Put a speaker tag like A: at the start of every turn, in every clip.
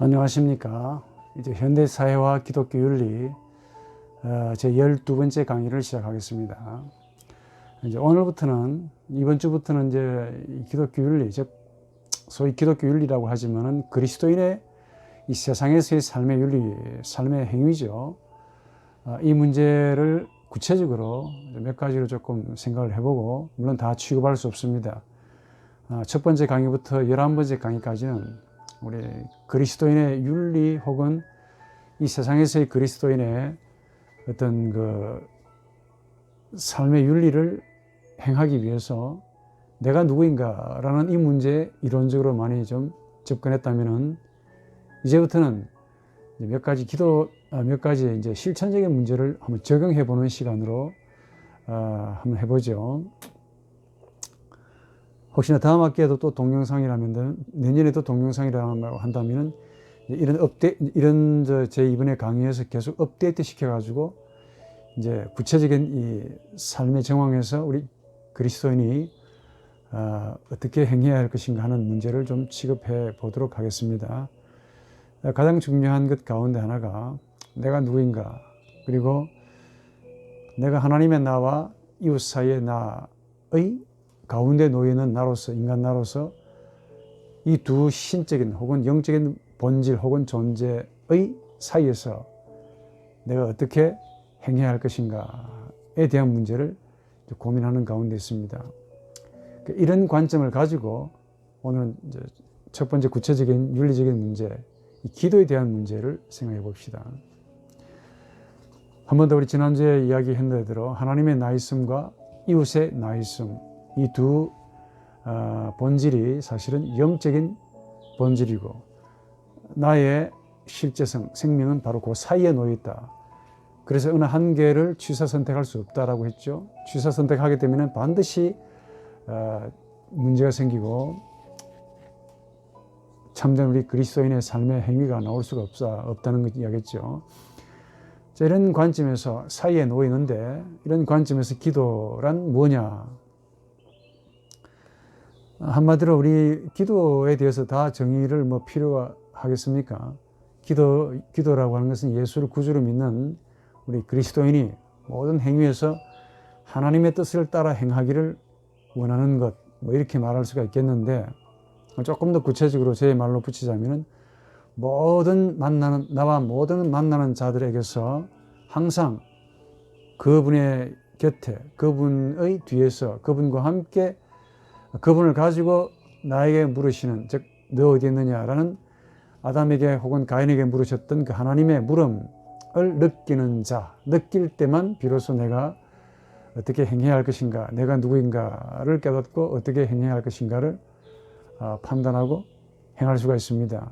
A: 안녕하십니까. 이제 현대사회와 기독교 윤리 제 12번째 강의를 시작하겠습니다. 이제 오늘부터는, 이번 주부터는 이제 기독교 윤리, 즉 소위 기독교 윤리라고 하지만은 그리스도인의 이 세상에서의 삶의 윤리, 삶의 행위죠. 이 문제를 구체적으로 몇 가지로 조금 생각을 해보고, 물론 다 취급할 수 없습니다. 첫 번째 강의부터 11번째 강의까지는 우리 그리스도인의 윤리 혹은 이 세상에서의 그리스도인의 어떤 그 삶의 윤리를 행하기 위해서 내가 누구인가라는 이 문제에 이론적으로 많이 좀 접근했다면은, 이제부터는 몇 가지 이제 실천적인 문제를 한번 적용해 보는 시간으로 한번 해보죠. 혹시나 다음 학기에도 또 동영상이라면, 내년에도 동영상이라고 한다면은 이런 제 이번에 강의에서 계속 업데이트 시켜가지고 이제 구체적인 이 삶의 정황에서 우리 그리스도인이 어떻게 행해야 할 것인가 하는 문제를 좀 취급해 보도록 하겠습니다. 가장 중요한 것 가운데 하나가 내가 누구인가, 그리고 내가 하나님의 나와 이웃 사이의 나의 가운데 놓이는 나로서, 인간 나로서 이 두 신적인 혹은 영적인 본질 혹은 존재의 사이에서 내가 어떻게 행해야 할 것인가에 대한 문제를 고민하는 가운데 있습니다. 이런 관점을 가지고 오늘은 이제 첫 번째 구체적인 윤리적인 문제, 이 기도에 대한 문제를 생각해 봅시다. 한 번 더 우리 지난주에 이야기했던 대로 하나님의 나 있음과 이웃의 나 있음, 이 두 본질이 사실은 영적인 본질이고, 나의 실제성, 생명은 바로 그 사이에 놓여 있다. 그래서 어느 한 개를 취사 선택할 수 없다라고 했죠. 취사 선택하게 되면 반드시 문제가 생기고 참된 우리 그리스도인의 삶의 행위가 나올 수가 없다는 걸 이야기했죠. 자, 이런 관점에서 사이에 놓여 있는데, 이런 관점에서 기도란 뭐냐? 한마디로 우리 기도에 대해서 다 정의를 필요가 하겠습니까? 기도라고 하는 것은 예수를 구주로 믿는 우리 그리스도인이 모든 행위에서 하나님의 뜻을 따라 행하기를 원하는 것, 이렇게 말할 수가 있겠는데, 조금 더 구체적으로 제 말로 붙이자면은 나와 모든 만나는 자들에게서 항상 그분의 곁에, 그분의 뒤에서, 그분과 함께 그분을 가지고 나에게 물으시는, 즉 너 어디 있느냐라는 아담에게 혹은 가인에게 물으셨던 그 하나님의 물음을 느끼는 자, 느낄 때만 비로소 내가 어떻게 행해야 할 것인가, 내가 누구인가를 깨닫고 어떻게 행해야 할 것인가를 판단하고 행할 수가 있습니다.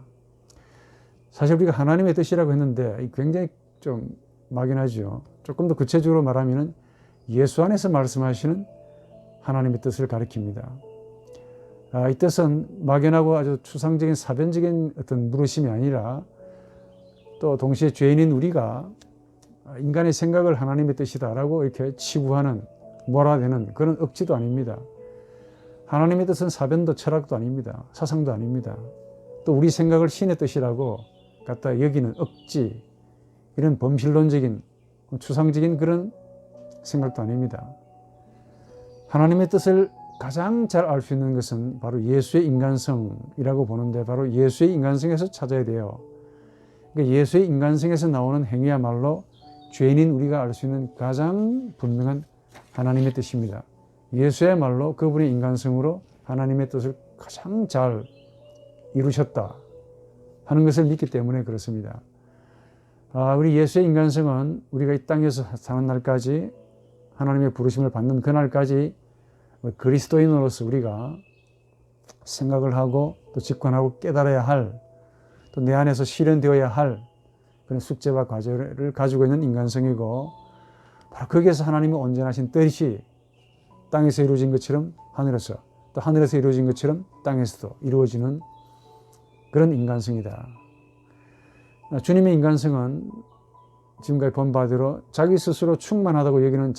A: 사실 우리가 하나님의 뜻이라고 했는데 굉장히 좀 막연하죠. 조금 더 구체적으로 말하면 예수 안에서 말씀하시는 하나님의 뜻을 가리킵니다. 이 뜻은 막연하고 아주 추상적인 사변적인 어떤 물으심이 아니라, 또 동시에 죄인인 우리가 인간의 생각을 하나님의 뜻이다라고 이렇게 치부하는, 몰아내는 그런 억지도 아닙니다. 하나님의 뜻은 사변도 철학도 아닙니다. 사상도 아닙니다. 또 우리 생각을 신의 뜻이라고 갖다 여기는 억지, 이런 범실론적인 추상적인 그런 생각도 아닙니다. 하나님의 뜻을 가장 잘 알 수 있는 것은 바로 예수의 인간성이라고 보는데, 바로 예수의 인간성에서 찾아야 돼요. 그러니까 예수의 인간성에서 나오는 행위야말로 죄인인 우리가 알 수 있는 가장 분명한 하나님의 뜻입니다. 예수야말로 그분의 인간성으로 하나님의 뜻을 가장 잘 이루셨다 하는 것을 믿기 때문에 그렇습니다. 우리 예수의 인간성은 우리가 이 땅에서 사는 날까지, 하나님의 부르심을 받는 그날까지 그리스도인으로서 우리가 생각을 하고 또 직관하고 깨달아야 할, 또 내 안에서 실현되어야 할 그런 숙제와 과제를 가지고 있는 인간성이고, 바로 거기에서 하나님의 온전하신 뜻이 땅에서 이루어진 것처럼 하늘에서, 또 하늘에서 이루어진 것처럼 땅에서도 이루어지는 그런 인간성이다. 주님의 인간성은 지금까지 본 바대로 자기 스스로 충만하다고 여기는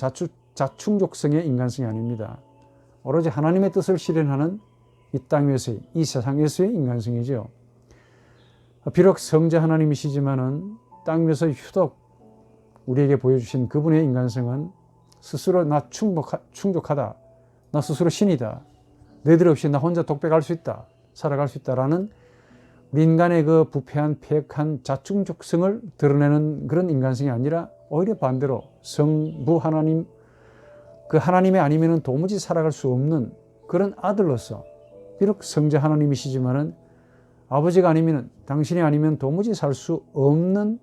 A: 자충족성의 인간성이 아닙니다. 오로지 하나님의 뜻을 실현하는 이 땅 위에서의, 이 세상에서의 인간성이죠. 비록 성자 하나님이시지만은 땅 위에서 유독 우리에게 보여주신 그분의 인간성은 스스로 나 충족하다. 나 스스로 신이다. 너희들 없이 나 혼자 독백할 수 있다. 살아갈 수 있다라는 우리 인간의 그 부패한 패역한 자충족성을 드러내는 그런 인간성이 아니라 오히려 반대로 성부 하나님, 그 하나님이 아니면은 도무지 살아갈 수 없는 그런 아들로서 비록 성자 하나님이시지만은 아버지가 아니면 당신이 아니면 도무지 살 수 없는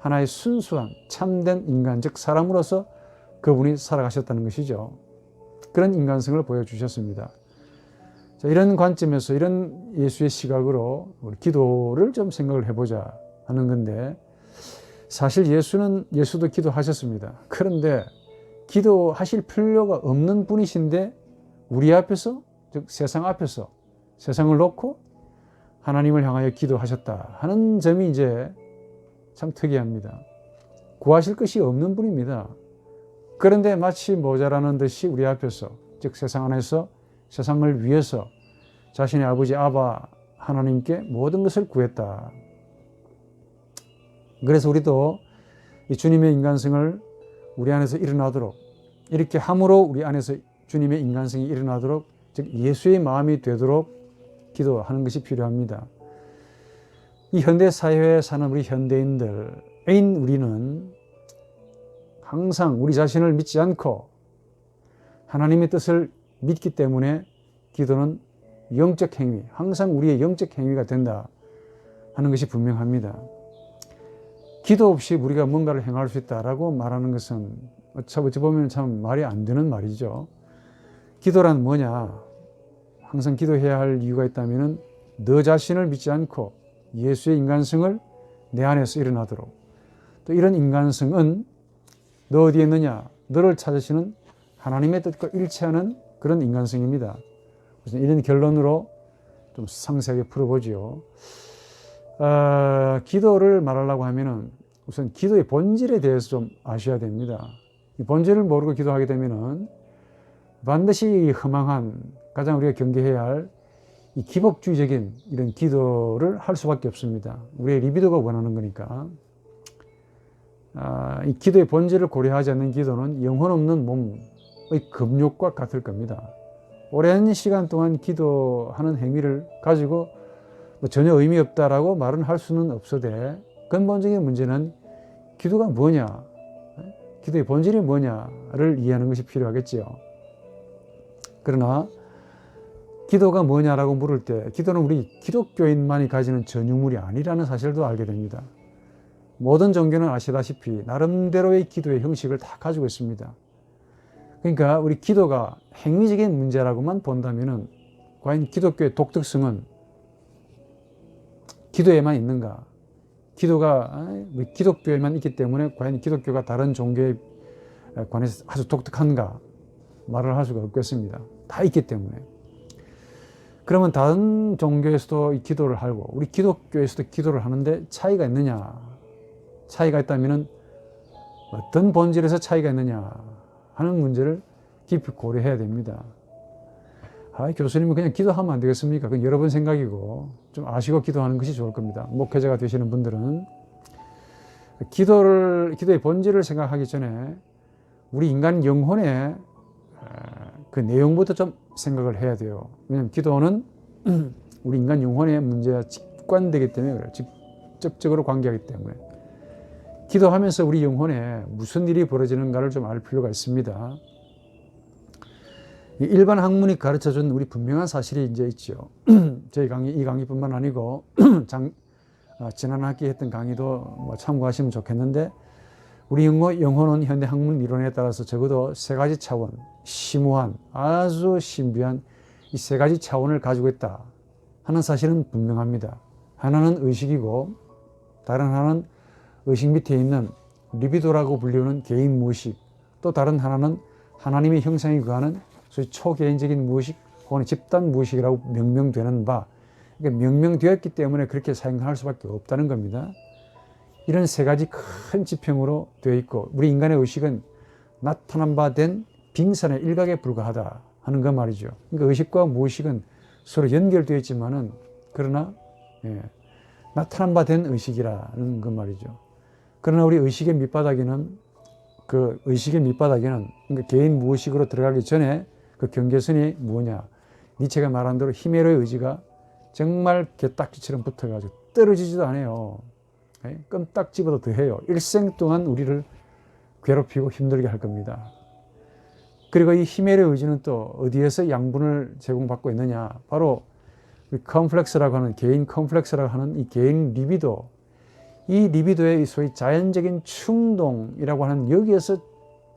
A: 하나의 순수한 참된 인간, 즉 사람으로서 그분이 살아가셨다는 것이죠. 그런 인간성을 보여주셨습니다. 자, 이런 관점에서 이런 예수의 시각으로 우리 기도를 좀 생각을 해보자 하는 건데, 사실 예수도 기도하셨습니다. 그런데 기도하실 필요가 없는 분이신데 우리 앞에서, 즉 세상 앞에서 세상을 놓고 하나님을 향하여 기도하셨다 하는 점이 이제 참 특이합니다. 구하실 것이 없는 분입니다. 그런데 마치 모자라는 듯이 우리 앞에서, 즉 세상 안에서 세상을 위해서 자신의 아버지 아바 하나님께 모든 것을 구했다. 그래서 우리도 이 주님의 인간성을 우리 안에서 일어나도록, 이렇게 함으로 우리 안에서 주님의 인간성이 일어나도록, 즉 예수의 마음이 되도록 기도하는 것이 필요합니다. 이 현대 사회에 사는 우리 현대인들인 우리는 항상 우리 자신을 믿지 않고 하나님의 뜻을 믿기 때문에 기도는 영적 행위, 항상 우리의 영적 행위가 된다 하는 것이 분명합니다. 기도 없이 우리가 뭔가를 행할 수 있다라고 말하는 것은 어찌 보면 참 말이 안 되는 말이죠. 기도란 뭐냐? 항상 기도해야 할 이유가 있다면 너 자신을 믿지 않고 예수의 인간성을 내 안에서 일어나도록, 또 이런 인간성은 너 어디에 있느냐? 너를 찾으시는 하나님의 뜻과 일치하는 그런 인간성입니다. 그래서 이런 결론으로 좀 상세하게 풀어보죠. 기도를 말하려고 하면은 우선 기도의 본질에 대해서 좀 아셔야 됩니다. 이 본질을 모르고 기도하게 되면은 반드시 허망한, 가장 우리가 경계해야 할 이 기복주의적인 이런 기도를 할 수밖에 없습니다. 우리의 리비도가 원하는 거니까. 이 기도의 본질을 고려하지 않는 기도는 영혼 없는 몸의 금욕과 같을 겁니다. 오랜 시간 동안 기도하는 행위를 가지고 전혀 의미 없다라고 말은 할 수는 없어도 근본적인 문제는 기도가 뭐냐, 기도의 본질이 뭐냐를 이해하는 것이 필요하겠지요. 그러나 기도가 뭐냐라고 물을 때 기도는 우리 기독교인만이 가지는 전유물이 아니라는 사실도 알게 됩니다. 모든 종교는 아시다시피 나름대로의 기도의 형식을 다 가지고 있습니다. 그러니까 우리 기도가 행위적인 문제라고만 본다면 과연 기독교의 독특성은 기도에만 있는가? 기도가 우리 기독교에만 있기 때문에 과연 기독교가 다른 종교에 관해서 아주 독특한가? 말을 할 수가 없겠습니다. 다 있기 때문에. 그러면 다른 종교에서도 이 기도를 하고 우리 기독교에서도 기도를 하는데 차이가 있느냐? 차이가 있다면 어떤 본질에서 차이가 있느냐 하는 문제를 깊이 고려해야 됩니다. 교수님은 그냥 기도하면 안 되겠습니까? 그건 여러분 생각이고 좀 아시고 기도하는 것이 좋을 겁니다. 목회자가 되시는 분들은 기도의 본질을 생각하기 전에 우리 인간 영혼의 그 내용부터 좀 생각을 해야 돼요. 왜냐하면 기도는 우리 인간 영혼의 문제와 직관되기 때문에 그래요. 직접적으로 관계하기 때문에. 기도하면서 우리 영혼에 무슨 일이 벌어지는가를 좀 알 필요가 있습니다. 일반 학문이 가르쳐준 우리 분명한 사실이 이제 있죠. 저희 이 강의뿐만 아니고 지난 학기에 했던 강의도 참고하시면 좋겠는데, 우리 영혼은 현대 학문 이론에 따라서 적어도 세 가지 차원, 심오한, 아주 신비한 이 세 가지 차원을 가지고 있다 하는 사실은 분명합니다. 하나는 의식이고, 다른 하나는 의식 밑에 있는 리비도라고 불리우는 개인 무의식, 또 다른 하나는 하나님의 형상에 거하는 소위 초개인적인 무의식 혹은 집단 무의식이라고 명명되는 바, 그러니까 명명되었기 때문에 그렇게 사용할 수밖에 없다는 겁니다. 이런 세 가지 큰 지평으로 되어 있고, 우리 인간의 의식은 나타난 바 된 빙산의 일각에 불과하다 하는 것 말이죠. 그러니까 의식과 무의식은 서로 연결되어 있지만은, 그러나 나타난 바 된 의식이라는 그 말이죠. 그러나 우리 의식의 밑바닥에는 그러니까 개인 무의식으로 들어가기 전에 그 경계선이 뭐냐? 니체가 말한 대로 히메로의 의지가 정말 개딱지처럼 붙어가지고 떨어지지도 않아요. 껌딱 집어도 더해요. 일생 동안 우리를 괴롭히고 힘들게 할 겁니다. 그리고 이 히메로의 의지는 또 어디에서 양분을 제공받고 있느냐? 바로 컴플렉스라고 하는, 개인 컴플렉스라고 하는 이 개인 리비도, 이 리비도의 소위 자연적인 충동이라고 하는 여기에서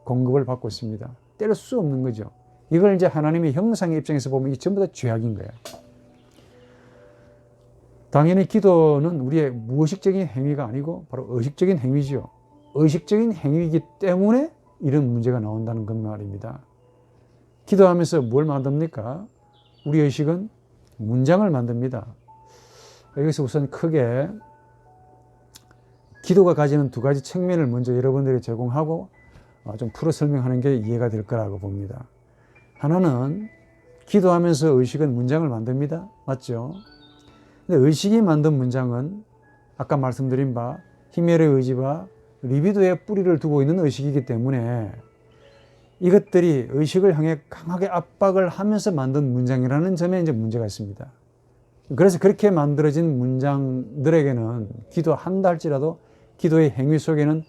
A: 공급을 받고 있습니다. 뗄 수 없는 거죠. 이걸 이제 하나님의 형상의 입장에서 보면 이게 전부 다 죄악인 거예요. 당연히 기도는 우리의 무의식적인 행위가 아니고 바로 의식적인 행위죠. 의식적인 행위이기 때문에 이런 문제가 나온다는 것 말입니다. 기도하면서 뭘 만듭니까? 우리 의식은 문장을 만듭니다. 여기서 우선 크게 기도가 가지는 두 가지 측면을 먼저 여러분들이 제공하고 좀 풀어 설명하는 게 이해가 될 거라고 봅니다. 하나는 기도하면서 의식은 문장을 만듭니다. 맞죠? 근데 의식이 만든 문장은 아까 말씀드린 바 히메르의 의지와 리비도에 뿌리를 두고 있는 의식이기 때문에 이것들이 의식을 향해 강하게 압박을 하면서 만든 문장이라는 점에 이제 문제가 있습니다. 그래서 그렇게 만들어진 문장들에게는 기도한다 할지라도 기도의 행위 속에는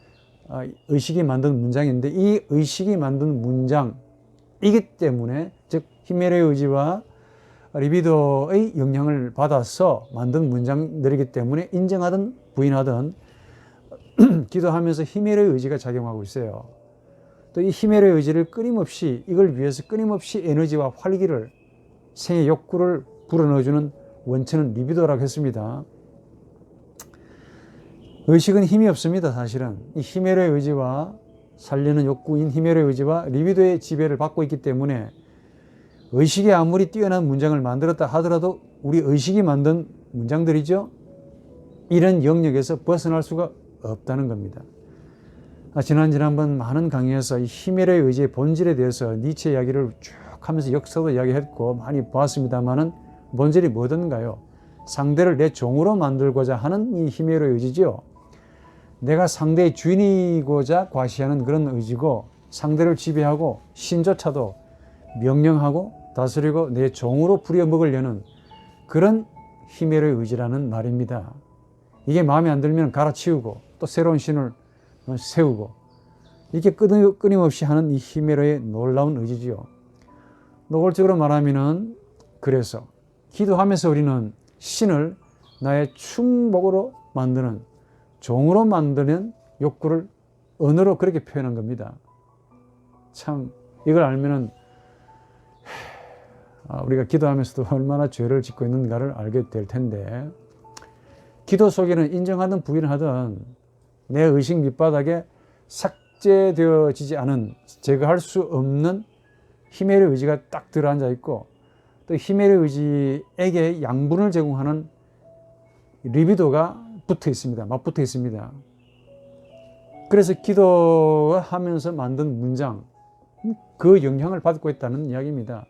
A: 의식이 만든 문장인데 이 의식이 만든 문장이기 때문에 즉 히메르의 의지와 리비도의 영향을 받아서 만든 문장들이기 때문에 인정하든 부인하든 기도하면서 히메르의 의지가 작용하고 있어요. 또 이 히메르의 의지를 끊임없이 이걸 위해서 끊임없이 에너지와 활기를 생의 욕구를 불어넣어주는 원천은 리비도라고 했습니다. 의식은 힘이 없습니다. 사실은 이 히메르의 의지와 살려는 욕구인 히메르의 의지와 리비도의 지배를 받고 있기 때문에 의식이 아무리 뛰어난 문장을 만들었다 하더라도 우리 의식이 만든 문장들이죠. 이런 영역에서 벗어날 수가 없다는 겁니다. 지난번 많은 강의에서 이 히메르의 의지의 본질에 대해서 니체 이야기를 쭉 하면서 역사도 이야기했고 많이 보았습니다만은 본질이 뭐든가요? 상대를 내 종으로 만들고자 하는 이 히메르의 의지죠. 내가 상대의 주인이고자 과시하는 그런 의지고 상대를 지배하고 신조차도 명령하고 다스리고 내 종으로 부려먹으려는 그런 히메르의 의지라는 말입니다. 이게 마음에 안 들면 갈아치우고 또 새로운 신을 세우고 이렇게 끊임없이 하는 이 히메르의 놀라운 의지지요. 노골적으로 말하면은 그래서 기도하면서 우리는 신을 나의 충복으로 만드는 종으로 만드는 욕구를 언어로 그렇게 표현한 겁니다. 참 이걸 알면은 우리가 기도하면서도 얼마나 죄를 짓고 있는가를 알게 될 텐데 기도 속에는 인정하든 부인하든 내 의식 밑바닥에 삭제되어지지 않은 제거할 수 없는 히메르의 의지가 딱 들어앉아 있고 또 히메르의 의지에게 양분을 제공하는 리비도가 붙어 있습니다. 맞붙어 있습니다. 그래서 기도하면서 만든 문장 그 영향을 받고 있다는 이야기입니다.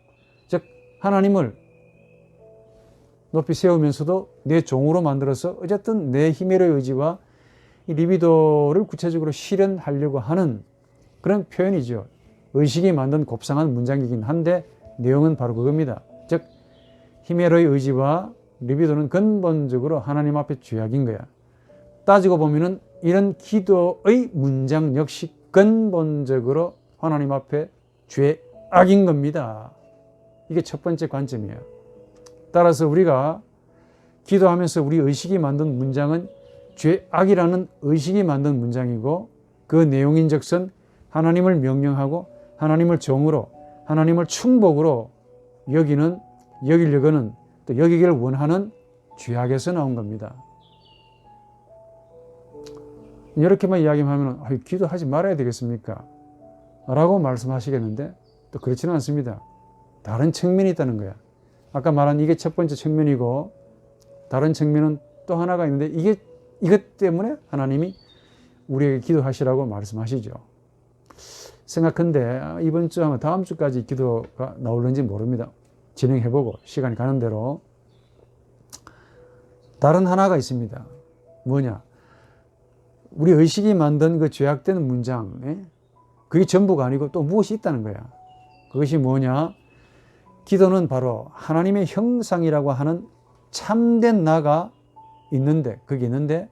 A: 즉 하나님을 높이 세우면서도 내 종으로 만들어서 어쨌든 내 히메르의 의지와 이 리비도를 구체적으로 실현하려고 하는 그런 표현이죠. 의식이 만든 곱상한 문장이긴 한데 내용은 바로 그겁니다. 즉 히메르의 의지와 리비도는 근본적으로 하나님 앞에 죄악인 거야. 따지고 보면은 이런 기도의 문장 역시 근본적으로 하나님 앞에 죄악인 겁니다. 이게 첫 번째 관점이에요. 따라서 우리가 기도하면서 우리 의식이 만든 문장은 죄악이라는 의식이 만든 문장이고 그 내용인즉슨 하나님을 명령하고 하나님을 정으로 하나님을 충복으로 여기려고는 또 여기기를 원하는 죄악에서 나온 겁니다. 이렇게만 이야기하면 기도하지 말아야 되겠습니까? 라고 말씀하시겠는데 또 그렇지는 않습니다. 다른 측면이 있다는 거야. 아까 말한 이게 첫 번째 측면이고 다른 측면은 또 하나가 있는데 이것 때문에 하나님이 우리에게 기도하시라고 말씀하시죠. 생각한데 이번 주 아마 다음 주까지 기도가 나올는지 모릅니다. 진행해보고 시간이 가는 대로 다른 하나가 있습니다. 뭐냐? 우리 의식이 만든 그 죄악된 문장, 그게 전부가 아니고 또 무엇이 있다는 거야. 그것이 뭐냐? 기도는 바로 하나님의 형상이라고 하는 참된 나가 있는데, 그게 있는데,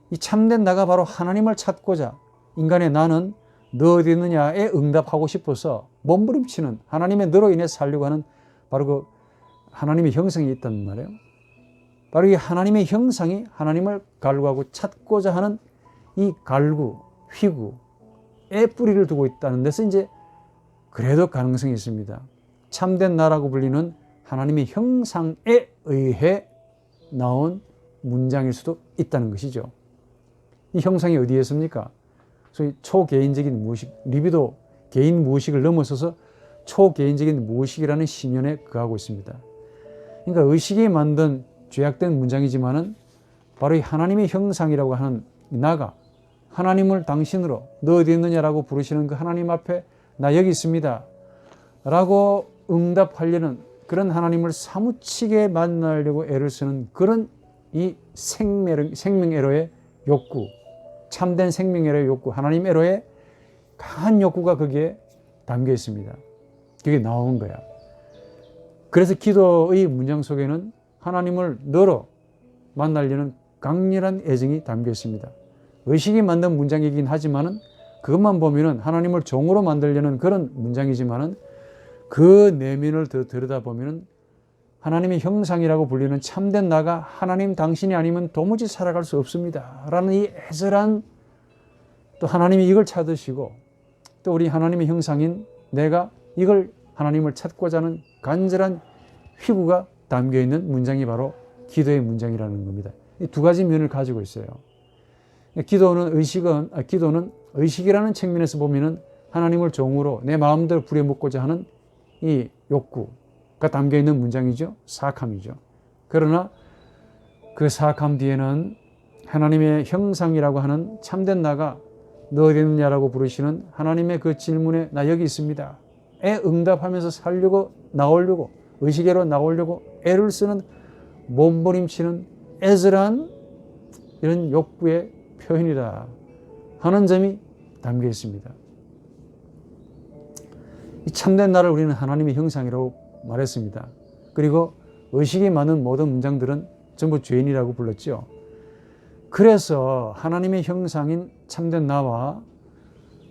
A: 이 참된 나가 바로 하나님을 찾고자 인간의 나는 너 어디 있느냐에 응답하고 싶어서 몸부림치는 하나님의 너로 인해 살려고 하는 바로 그 하나님의 형상이 있단 말이에요. 바로 이 하나님의 형상이 하나님을 갈구하고 찾고자 하는 이 갈구, 휘구에 뿌리를 두고 있다는 데서 이제 그래도 가능성이 있습니다. 참된 나라고 불리는 하나님의 형상에 의해 나온 문장일 수도 있다는 것이죠. 이 형상이 어디에 있습니까? 소위 초개인적인 무의식, 리비도 개인 무의식을 넘어서서 초개인적인 무의식이라는 심연에 거하고 있습니다. 그러니까 의식이 만든 죄악된 문장이지만은 바로 이 하나님의 형상이라고 하는 나가 하나님을 당신으로 너 어디 있느냐라고 부르시는 그 하나님 앞에 나 여기 있습니다 라고 응답하려는 그런 하나님을 사무치게 만나려고 애를 쓰는 그런 이 생명애로의 욕구, 참된 생명애로의 욕구, 하나님 애로의 강한 욕구가 거기에 담겨 있습니다. 그게 나온 거야. 그래서 기도의 문장 속에는 하나님을 너로 만나려는 강렬한 애정이 담겨 있습니다. 의식이 만든 문장이긴 하지만은 그것만 보면은 하나님을 종으로 만들려는 그런 문장이지만은 그 내면을 더 들여다보면은 하나님의 형상이라고 불리는 참된 나가 하나님 당신이 아니면 도무지 살아갈 수 없습니다 라는 이 애절한, 또 하나님이 이걸 찾으시고 또 우리 하나님의 형상인 내가 이걸 하나님을 찾고자 하는 간절한 휘구가 담겨있는 문장이 바로 기도의 문장이라는 겁니다. 이 두 가지 면을 가지고 있어요. 기도는 의식이라는 측면에서 보면은 하나님을 종으로 내 마음대로 부려먹고자 하는 이 욕구가 담겨있는 문장이죠. 사악함이죠. 그러나 그 사악함 뒤에는 하나님의 형상이라고 하는 참된 나가 너 어디 있느냐라고 부르시는 하나님의 그 질문에 나 여기 있습니다 에 응답하면서 살려고 나오려고 의식으로 나오려고 애를 쓰는 몸부림치는 애절한 이런 욕구의 표현이다 하는 점이 담겨 있습니다. 이 참된 나를 우리는 하나님의 형상이라고 말했습니다. 그리고 의식이 많은 모든 문장들은 전부 죄인이라고 불렀죠. 그래서 하나님의 형상인 참된 나와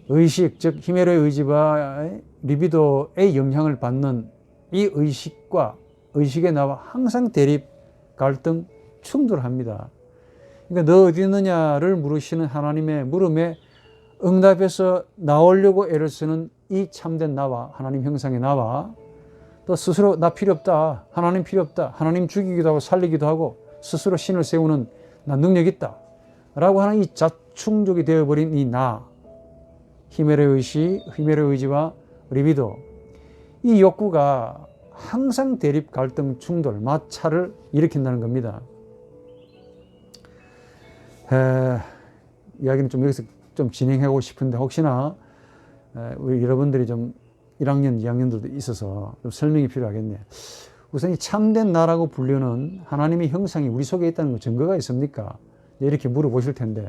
A: 의식, 즉 히메로의 의지와 리비도의 영향을 받는 이 의식과 의식의 나와 항상 대립, 갈등, 충돌합니다. 그러니까 너 어디 있느냐를 물으시는 하나님의 물음에 응답해서 나오려고 애를 쓰는 이 참된 나와 하나님 형상의 나와 또 스스로 나 필요 없다, 하나님 필요 없다, 하나님 죽이기도 하고 살리기도 하고 스스로 신을 세우는 나 능력 있다 라고 하는 이 자충족이 되어버린 이 나, 히메로의 의지와 리비도, 이 욕구가 항상 대립, 갈등, 충돌, 마찰을 일으킨다는 겁니다. 이야기는 좀 여기서 좀 진행하고 싶은데 혹시나 우리 여러분들이 좀 1학년, 2학년들도 있어서 좀 설명이 필요하겠네. 우선 이 참된 나라고 불리는 하나님의 형상이 우리 속에 있다는 거 증거가 있습니까? 이렇게 물어보실 텐데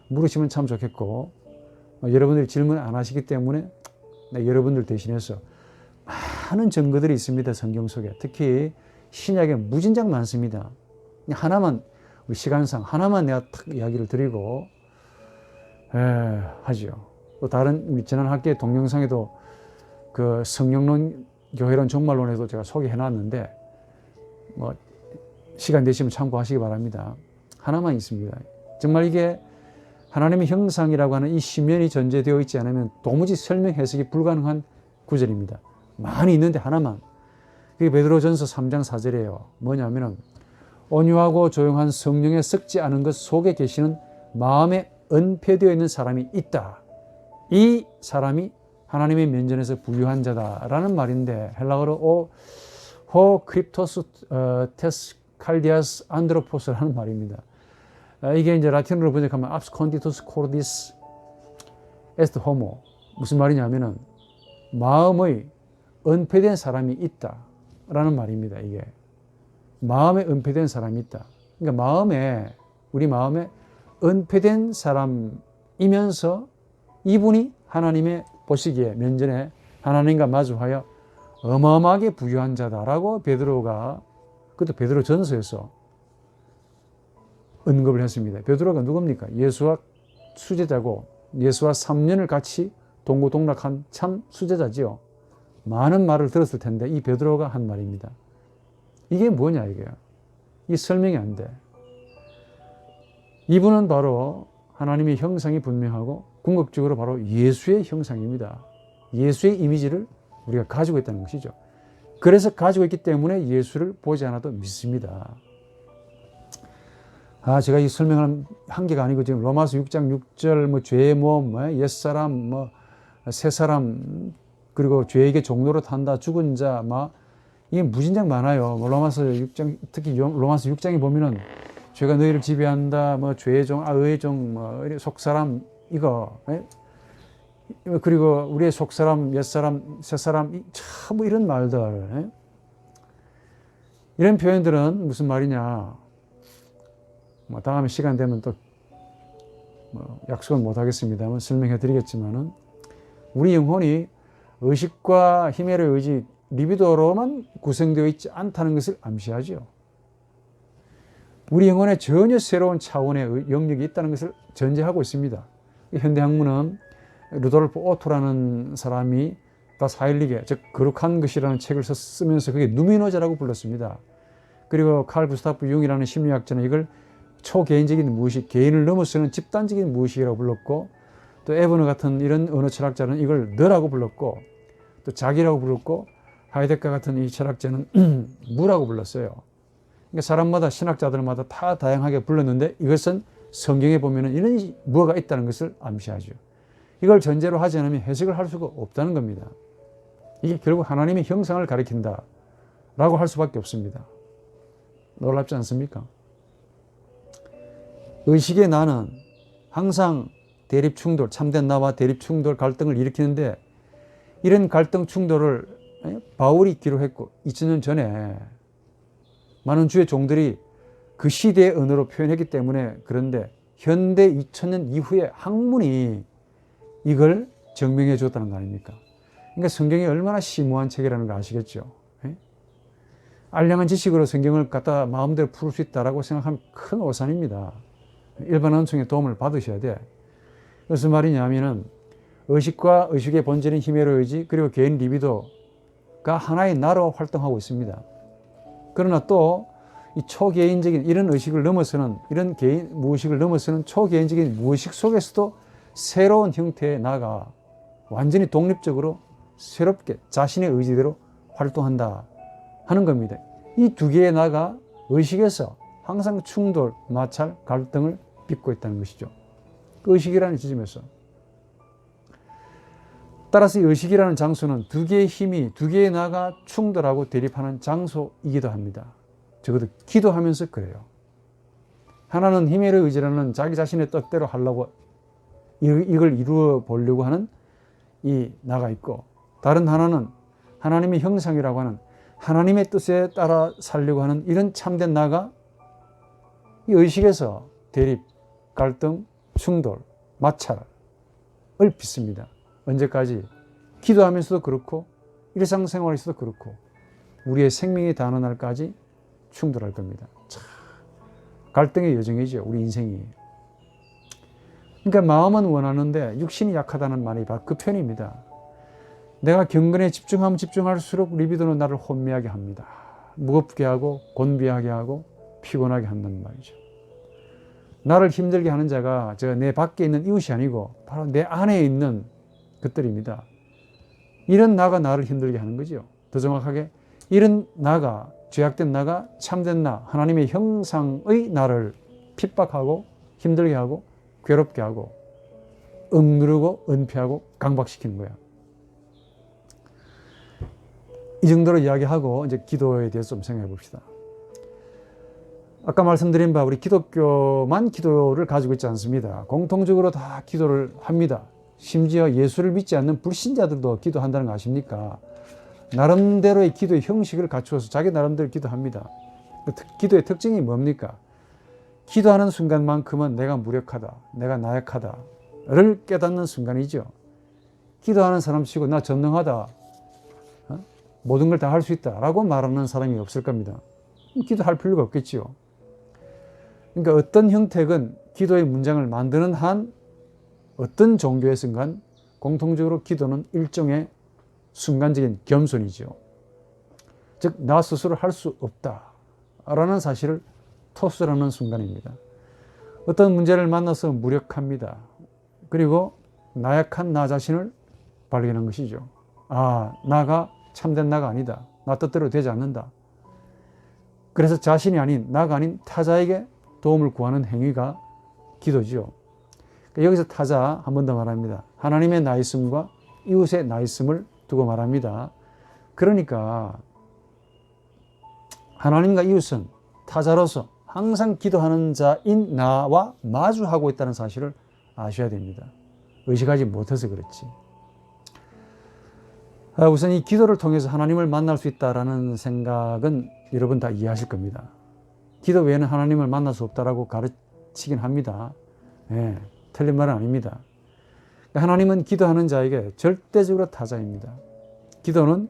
A: 물으시면 참 좋겠고 여러분들이 질문 안 하시기 때문에 여러분들 대신해서 많은 증거들이 있습니다. 성경 속에. 특히 신약에 무진장 많습니다. 하나만 우리 시간상 하나만 내가 탁 이야기를 드리고 하죠. 또 다른 우리 지난 학기의 동영상에도 그 성령론 교회론 종말론에도 제가 소개해 놨는데 뭐 시간 되시면 참고하시기 바랍니다. 하나만 있습니다. 정말 이게 하나님의 형상이라고 하는 이 심연이 전제되어 있지 않으면 도무지 설명 해석이 불가능한 구절입니다. 많이 있는데 하나만. 그게 베드로전서 3장 4절이에요. 뭐냐면은 온유하고 조용한 성령에 썩지 않은 것 속에 계시는 마음에 은폐되어 있는 사람이 있다. 이 사람이 하나님의 면전에서 부유한 자다라는 말인데 헬라어로 호 크립토스 테스 칼디아스 안드로포스라는 말입니다. 이게 이제 라틴어로 번역하면 absconditus cordis est homo. 무슨 말이냐면은 마음의 은폐된 사람이 있다라는 말입니다. 이게 마음에 은폐된 사람이 있다. 그러니까 우리 마음에 은폐된 사람이면서 이분이 하나님의 보시기에 면전에 하나님과 마주하여 어마어마하게 부유한 자다라고 베드로가, 그것도 베드로 전서에서 언급을 했습니다. 베드로가 누굽니까? 예수와 수제자고 예수와 3년을 같이 동고동락한 참 수제자지요. 많은 말을 들었을 텐데 이 베드로가 한 말입니다. 이게 뭐냐 이게요. 이 설명이 안 돼. 이분은 바로 하나님의 형상이 분명하고 궁극적으로 바로 예수의 형상입니다. 예수의 이미지를 우리가 가지고 있다는 것이죠. 그래서 가지고 있기 때문에 예수를 보지 않아도 믿습니다. 제가 이 설명하는 한계가 아니고 지금 로마서 6장 6절 죄의 모험, 옛사람, 새사람, 그리고 죄에게 종로로 탄다, 죽은 자, 이게 무진장 많아요. 로마서 6장, 특히 로마서 6장에 보면은 죄가 너희를 지배한다, 죄의 종, 의의 종, 속사람, 이거, 그리고 우리의 속사람, 옛사람, 새사람, 참 이런 말들, 이런 표현들은 무슨 말이냐? 다음에 시간 되면 또 약속은 못 하겠습니다만 설명해 드리겠지만은 우리 영혼이 의식과 힘의 의지, 리비도로만 구성되어 있지 않다는 것을 암시하죠. 우리 영혼에 전혀 새로운 차원의 영역이 있다는 것을 전제하고 있습니다. 현대학문은 루돌프 오토라는 사람이 다 사일리게, 즉 거룩한 것이라는 책을 쓰면서 그게 누미노자라고 불렀습니다. 그리고 칼 구스타프 융이라는 심리학자는 이걸 초개인적인 무의식, 개인을 넘어서는 집단적인 무의식이라고 불렀고, 또 에버너 같은 이런 언어 철학자는 이걸 너라고 불렀고, 또 자기라고 불렀고, 하이데거 같은 이 철학자는 무라고 불렀어요. 그러니까 사람마다, 신학자들마다 다 다양하게 불렀는데 이것은 성경에 보면은 이런 무어가 있다는 것을 암시하죠. 이걸 전제로 하지 않으면 해석을 할 수가 없다는 겁니다. 이게 결국 하나님의 형상을 가리킨다 라고 할 수밖에 없습니다. 놀랍지 않습니까? 의식의 나는 항상 대립 충돌, 참된 나와 대립 충돌, 갈등을 일으키는데 이런 갈등 충돌을 바울이 기록했고 2000년 전에 많은 주의 종들이 그 시대의 언어로 표현했기 때문에 그런데 현대 2000년 이후에 학문이 이걸 증명해 줬다는 거 아닙니까? 그러니까 성경이 얼마나 심오한 책이라는 거 아시겠죠? 알량한 지식으로 성경을 갖다 마음대로 풀 수 있다고 생각하면 큰 오산입니다. 일반 은총의 도움을 받으셔야 돼. 무슨 말이냐면은 의식과 의식의 본질인 힘의 의지 그리고 개인 리비도가 하나의 나로 활동하고 있습니다. 그러나 또 이 초개인적인 이런 의식을 넘어서는 이런 개인 무의식을 넘어서는 초개인적인 무의식 속에서도 새로운 형태의 나가 완전히 독립적으로 새롭게 자신의 의지대로 활동한다 하는 겁니다. 이 두 개의 나가 의식에서 항상 충돌, 마찰, 갈등을 빚고 있다는 것이죠. 그 의식이라는 지점에서. 따라서 의식이라는 장소는 두 개의 힘이, 두 개의 나가 충돌하고 대립하는 장소이기도 합니다. 적어도 기도하면서 그래요. 하나는 힘의 의지라는 자기 자신의 뜻대로 하려고 이걸 이루어 보려고 하는 이 나가 있고, 다른 하나는 하나님의 형상이라고 하는 하나님의 뜻에 따라 살려고 하는 이런 참된 나가 이 의식에서 대립, 갈등, 충돌, 마찰을 빚습니다. 언제까지? 기도하면서도 그렇고 일상생활에서도 그렇고 우리의 생명이 다하는 날까지 충돌할 겁니다. 참, 갈등의 여정이죠. 우리 인생이. 그러니까 마음은 원하는데 육신이 약하다는 말이 바로 그 편입니다. 내가 경건에 집중하면 집중할수록 리비도는 나를 혼미하게 합니다. 무겁게 하고 곤비하게 하고 피곤하게 한다는 말이죠. 나를 힘들게 하는 자가 내 밖에 있는 이웃이 아니고 바로 내 안에 있는 것들입니다. 이런 나가 나를 힘들게 하는 거죠. 더 정확하게 이런 나가, 죄악된 나가, 참된 나, 하나님의 형상의 나를 핍박하고 힘들게 하고 괴롭게 하고 억누르고 은폐하고 강박시키는 거야. 이 정도로 이야기하고 이제 기도에 대해서 좀 생각해 봅시다. 아까 말씀드린 바 우리 기독교만 기도를 가지고 있지 않습니다. 공통적으로 다 기도를 합니다. 심지어 예수를 믿지 않는 불신자들도 기도한다는 거 아십니까? 나름대로의 기도의 형식을 갖추어서 자기 나름대로 기도합니다. 기도의 특징이 뭡니까? 기도하는 순간만큼은 내가 무력하다, 내가 나약하다를 깨닫는 순간이죠. 기도하는 사람치고 나 전능하다, 모든 걸 다 할 수 있다 라고 말하는 사람이 없을 겁니다. 기도할 필요가 없겠지요. 그러니까 어떤 형태건 기도의 문장을 만드는 한 어떤 종교에선간 공통적으로 기도는 일종의 순간적인 겸손이죠. 즉, 나 스스로 할 수 없다라는 사실을 토설하는 순간입니다. 어떤 문제를 만나서 무력합니다. 그리고 나약한 나 자신을 발견한 것이죠. 아, 나가 참된 나가 아니다. 나 뜻대로 되지 않는다. 그래서 자신이 아닌, 나가 아닌 타자에게 도움을 구하는 행위가 기도지요. 여기서 타자 한 번 더 말합니다. 하나님의 나 있음과 이웃의 나 있음을 두고 말합니다. 그러니까 하나님과 이웃은 타자로서 항상 기도하는 자인 나와 마주하고 있다는 사실을 아셔야 됩니다. 의식하지 못해서 그렇지. 우선 이 기도를 통해서 하나님을 만날 수 있다는 생각은 여러분 다 이해하실 겁니다. 기도 외에는 하나님을 만날 수 없다라고 가르치긴 합니다. 네, 틀린 말은 아닙니다. 하나님은 기도하는 자에게 절대적으로 타자입니다. 기도는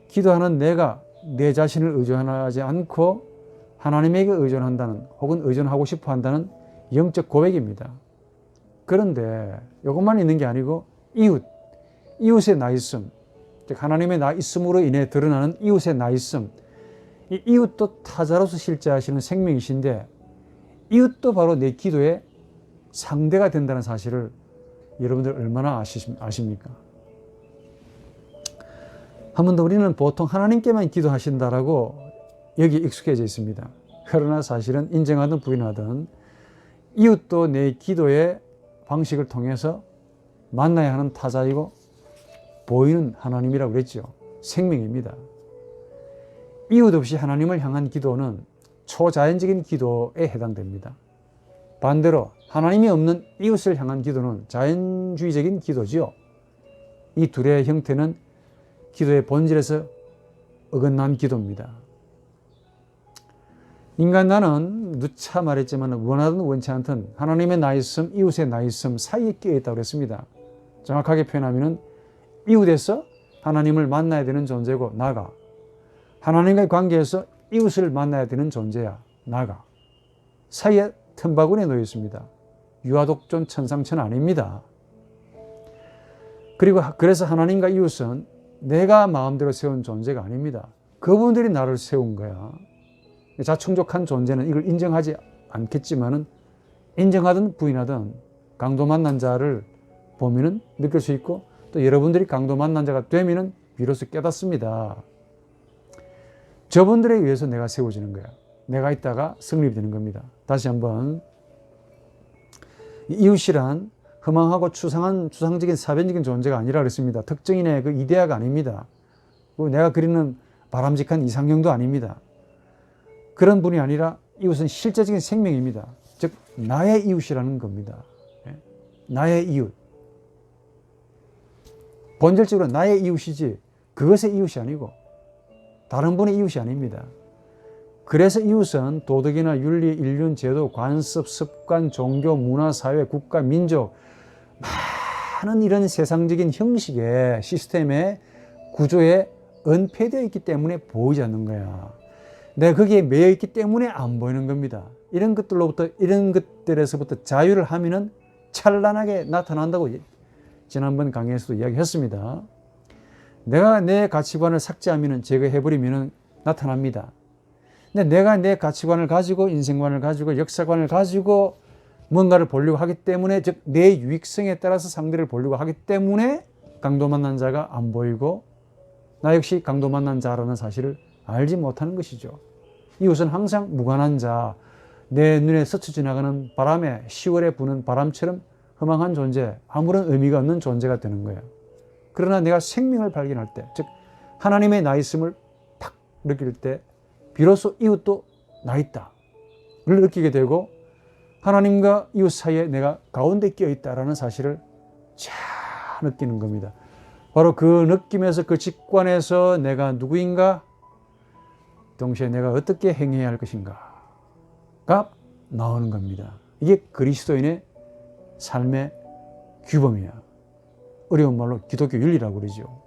A: 기도하는 내가 내 자신을 의존하지 않고 하나님에게 의존한다는, 혹은 의존하고 싶어 한다는 영적 고백입니다. 그런데 이것만 있는 게 아니고 이웃의 나 있음, 즉 하나님의 나 있음으로 인해 드러나는 이웃의 나 있음, 이 이웃도 타자로서 실제하시는 생명이신데 이웃도 바로 내 기도의 상대가 된다는 사실을 여러분들 얼마나 아십니까? 한 번 더, 우리는 보통 하나님께만 기도하신다라고 여기 익숙해져 있습니다. 그러나 사실은 인정하든 부인하든 이웃도 내 기도의 방식을 통해서 만나야 하는 타자이고 보이는 하나님이라고 그랬죠. 생명입니다. 이웃 없이 하나님을 향한 기도는 초자연적인 기도에 해당됩니다. 반대로 하나님이 없는 이웃을 향한 기도는 자연주의적인 기도지요. 이 둘의 형태는 기도의 본질에서 어긋난 기도입니다. 인간 나는 누차 말했지만 원하든 원치 않든 하나님의 나 있음, 이웃의 나 있음 사이에 끼어 있다고 그랬습니다. 정확하게 표현하면 이웃에서 하나님을 만나야 되는 존재고 나가, 하나님과의 관계에서 이웃을 만나야 되는 존재야 나가, 사이에 틈바구니에 놓여 있습니다. 유아독존 천상천 아닙니다. 그리고 그래서 하나님과 이웃은 내가 마음대로 세운 존재가 아닙니다. 그분들이 나를 세운 거야. 자충족한 존재는 이걸 인정하지 않겠지만은 인정하든 부인하든 강도 만난 자를 보면은 느낄 수 있고, 또 여러분들이 강도 만난 자가 되면은 비로소 깨닫습니다. 저분들에 의해서 내가 세워지는 거야. 내가 있다가 성립이 되는 겁니다. 다시 한번, 이웃이란 허망하고 추상적인 사변적인 존재가 아니라 그랬습니다. 특정인의 그 이데아가 아닙니다. 내가 그리는 바람직한 이상형도 아닙니다. 그런 분이 아니라 이웃은 실제적인 생명입니다. 즉 나의 이웃이라는 겁니다. 나의 이웃. 본질적으로 나의 이웃이지 그것의 이웃이 아니고 다른 분의 이웃이 아닙니다. 그래서 이웃은 도덕이나 윤리, 인륜, 제도, 관습, 습관, 종교, 문화, 사회, 국가, 민족, 많은 이런 세상적인 형식의 시스템의 구조에 은폐되어 있기 때문에 보이지 않는 거야. 내가 거기에 매여 있기 때문에 안 보이는 겁니다. 이런 것들에서부터 자유를 하면은 찬란하게 나타난다고 지난번 강의에서도 이야기했습니다. 내가 내 가치관을 삭제하면, 제거해버리면 나타납니다. 근데 내가 내 가치관을 가지고, 인생관을 가지고, 역사관을 가지고 뭔가를 보려고 하기 때문에, 즉 내 유익성에 따라서 상대를 보려고 하기 때문에 강도 만난 자가 안 보이고 나 역시 강도 만난 자라는 사실을 알지 못하는 것이죠. 이웃은 항상 무관한 자, 내 눈에 스쳐 지나가는 바람에, 10월에 부는 바람처럼 허망한 존재, 아무런 의미가 없는 존재가 되는 거예요. 그러나 내가 생명을 발견할 때, 즉 하나님의 나 있음을 팍 느낄 때 비로소 이웃도 나 있다를 느끼게 되고, 하나님과 이웃 사이에 내가 가운데 끼어 있다라는 사실을 잘 느끼는 겁니다. 바로 그 느낌에서, 그 직관에서 내가 누구인가, 동시에 내가 어떻게 행해야 할 것인가가 나오는 겁니다. 이게 그리스도인의 삶의 규범이야. 어려운 말로 기독교 윤리라고 그러죠.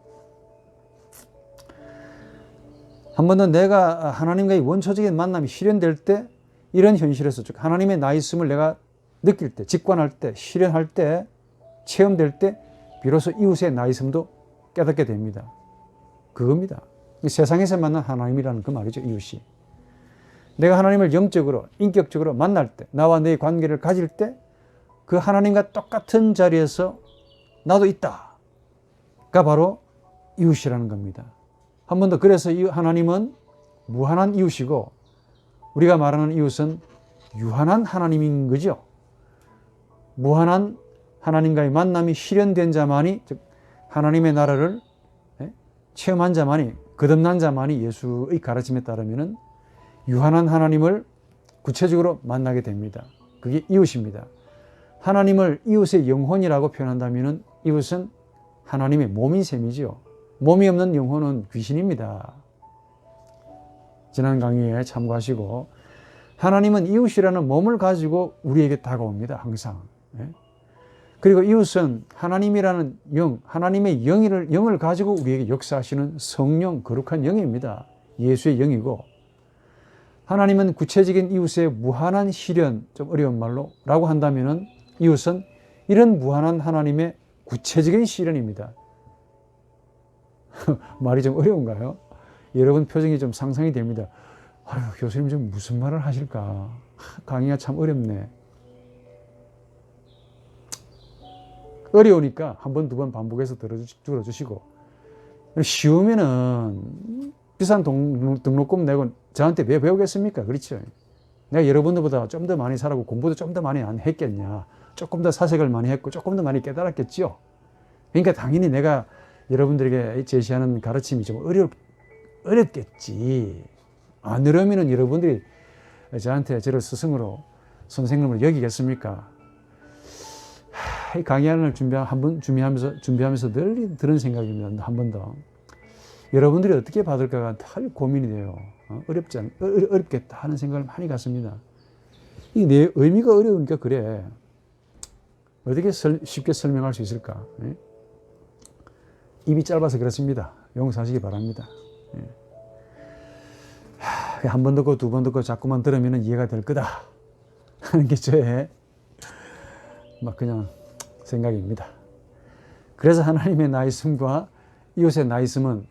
A: 한 번 더 내가 하나님과의 원초적인 만남이 실현될 때 이런 현실에서 즉 하나님의 나 있음을 내가 느낄 때, 직관할 때, 실현할 때, 체험될 때 비로소 이웃의 나 있음도 깨닫게 됩니다. 그겁니다. 세상에서 만난 하나님이라는 그 말이죠. 이웃이. 내가 하나님을 영적으로, 인격적으로 만날 때, 나와 너의 관계를 가질 때 그 하나님과 똑같은 자리에서 나도 있다가 바로 이웃이라는 겁니다. 한 번 더, 그래서 하나님은 무한한 이웃이고 우리가 말하는 이웃은 유한한 하나님인 거죠. 무한한 하나님과의 만남이 실현된 자만이, 즉 하나님의 나라를 체험한 자만이, 거듭난 자만이 예수의 가르침에 따르면 유한한 하나님을 구체적으로 만나게 됩니다. 그게 이웃입니다. 하나님을 이웃의 영혼이라고 표현한다면 이웃은 하나님의 몸인 셈이죠. 몸이 없는 영혼은 귀신입니다. 지난 강의에 참고하시고, 하나님은 이웃이라는 몸을 가지고 우리에게 다가옵니다. 항상. 그리고 이웃은 하나님이라는 영, 하나님의 영을 가지고 우리에게 역사하시는 성령, 거룩한 영입니다. 예수의 영이고, 하나님은 구체적인 이웃의 무한한 실현, 좀 어려운 말로 라고 한다면 이웃은 이런 무한한 하나님의 구체적인 실현입니다. 말이 좀 어려운가요? 여러분 표정이 좀 상상이 됩니다. 아유, 교수님 좀 무슨 말을 하실까? 강의가 참 어렵네. 어려우니까 한 번, 두 번 반복해서 들어주시고, 쉬우면은 비싼 등록금 내고 저한테 왜 배우겠습니까? 그렇죠? 내가 여러분들보다 좀 더 많이 살았고 공부도 좀 더 많이 안 했겠냐? 조금 더 사색을 많이 했고 조금 더 많이 깨달았겠죠? 그러니까 당연히 내가 여러분들에게 제시하는 가르침이 좀 어렵겠지. 안 어려우면 여러분들이 저한테 저를 스승으로, 선생님으로 여기겠습니까? 이 강의안을 준비하면서 늘 들은 생각입니다. 한 번 더. 여러분들이 어떻게 받을까가 참 고민이 돼요. 어렵겠다 하는 생각을 많이 갖습니다. 이 내 의미가 어려우니까 그래. 어떻게 쉽게 설명할 수 있을까? 입이 짧아서 그렇습니다. 용서하시기 바랍니다. 한 번 듣고 두 번 듣고 자꾸만 들으면 이해가 될 거다 하는 게 저의 막 그냥 생각입니다. 그래서 하나님의 나 있음과 이웃의 나 있음은